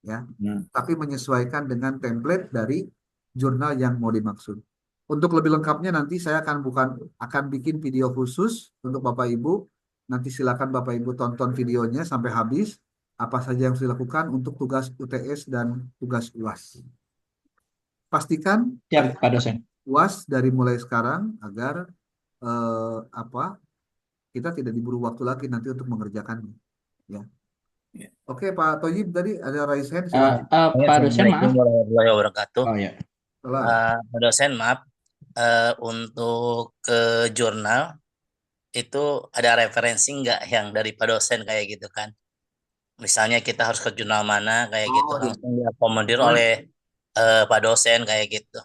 [SPEAKER 7] Ya, tapi menyesuaikan dengan template dari jurnal yang mau dimaksud. Untuk lebih lengkapnya nanti saya akan bikin video khusus untuk Bapak Ibu. Nanti silakan Bapak Ibu tonton videonya sampai habis. Apa saja yang harus dilakukan untuk tugas UTS dan tugas UAS. Pastikan
[SPEAKER 12] Siap, Pak Dosen.
[SPEAKER 7] UAS dari mulai sekarang agar kita tidak diburu waktu lagi nanti untuk mengerjakannya. Ya. Oke, Pak Toyib tadi ada raise hand.
[SPEAKER 12] Pak Dosen, maaf.
[SPEAKER 13] Assalamualaikum warahmatullahi wabarakatuh.
[SPEAKER 12] Oh ya.
[SPEAKER 13] Pak dosen, maaf. Untuk ke jurnal itu ada referensi nggak yang dari Pak dosen kayak gitu kan? Misalnya kita harus ke jurnal mana kayak gitu langsung diakomodir oleh Pak dosen kayak gitu.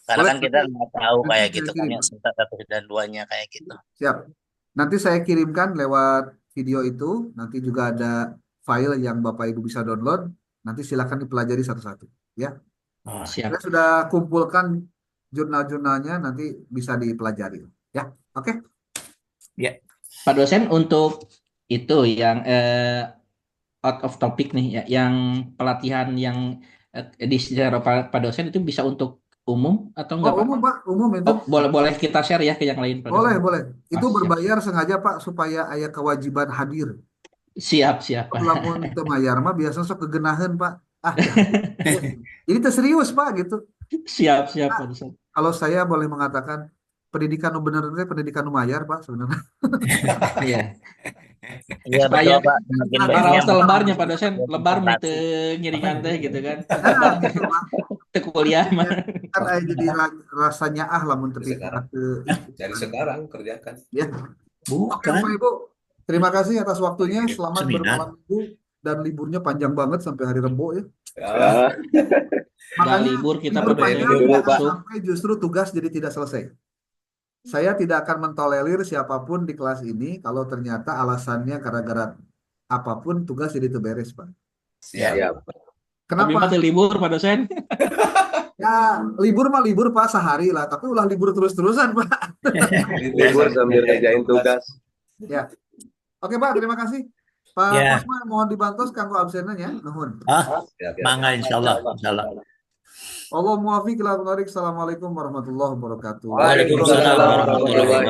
[SPEAKER 13] Karena kan kita nggak tahu kayak gitu kan yang satu dan duanya kayak gitu.
[SPEAKER 7] Siap. Nanti saya kirimkan lewat video itu. Nanti juga ada file yang Bapak Ibu bisa download. Nanti silakan dipelajari satu-satu. Ya.
[SPEAKER 12] Siap.
[SPEAKER 7] Saya sudah kumpulkan jurnal-jurnalnya, nanti bisa dipelajari. Ya, oke.
[SPEAKER 12] Ya. Pak dosen, untuk itu yang out of topic nih, ya, yang pelatihan yang di secara Pak dosen itu bisa untuk umum atau enggak, Pak?
[SPEAKER 7] Umum, Pak. Umum itu.
[SPEAKER 12] Boleh kita share ya ke yang lain, Pak dosen?
[SPEAKER 7] Boleh. Itu berbayar sengaja, Pak, supaya aya kewajiban hadir.
[SPEAKER 12] Siap, Pak.
[SPEAKER 7] Lamun teu mayar mah biasa sok kegenahan, Pak. Jadi serius, Pak, gitu.
[SPEAKER 12] Siap, Pak dosen.
[SPEAKER 7] Kalau saya boleh mengatakan pendidikan bener pendidikan mayar, Pak, sebenarnya.
[SPEAKER 12] Iya.
[SPEAKER 13] Iya, betul, Pak.
[SPEAKER 12] Raos lebarnya, Pak dosen, lebar mete ngiringan teh gitu kan.
[SPEAKER 7] Gitu, Pak.
[SPEAKER 12] Kuliah mah.
[SPEAKER 7] Kan jadi rasanya lamun tapi
[SPEAKER 11] Dari sekarang kerjakan.
[SPEAKER 7] Ya. Oke, Bapak Ibu. Terima kasih atas waktunya. Selamat bermalam minggu dan liburnya panjang banget sampai hari Rebo ya. Makanya
[SPEAKER 12] libur kita
[SPEAKER 7] sampai justru tugas jadi tidak selesai. Saya tidak akan mentolerir siapapun di kelas ini kalau ternyata alasannya gara-gara apapun tugas jadi beres, Pak.
[SPEAKER 11] Siap.
[SPEAKER 7] Kenapa?
[SPEAKER 12] Tapi libur, Pak dosen.
[SPEAKER 7] Ya, libur mah libur, Pak, sehari lah. Tapi ulah libur terus-terusan, Pak.
[SPEAKER 11] Libur sambil ngerjain tugas.
[SPEAKER 7] Ya. Oke, Pak, terima kasih. Pak Kosma, mohon dibantu kanggo absennya ya. Nuhun.
[SPEAKER 6] Mangga insyaallah.
[SPEAKER 7] Allah muwafiq ila thoriq. Assalamualaikum warahmatullahi wabarakatuh.
[SPEAKER 6] Waalaikumsalam warahmatullahi wabarakatuh.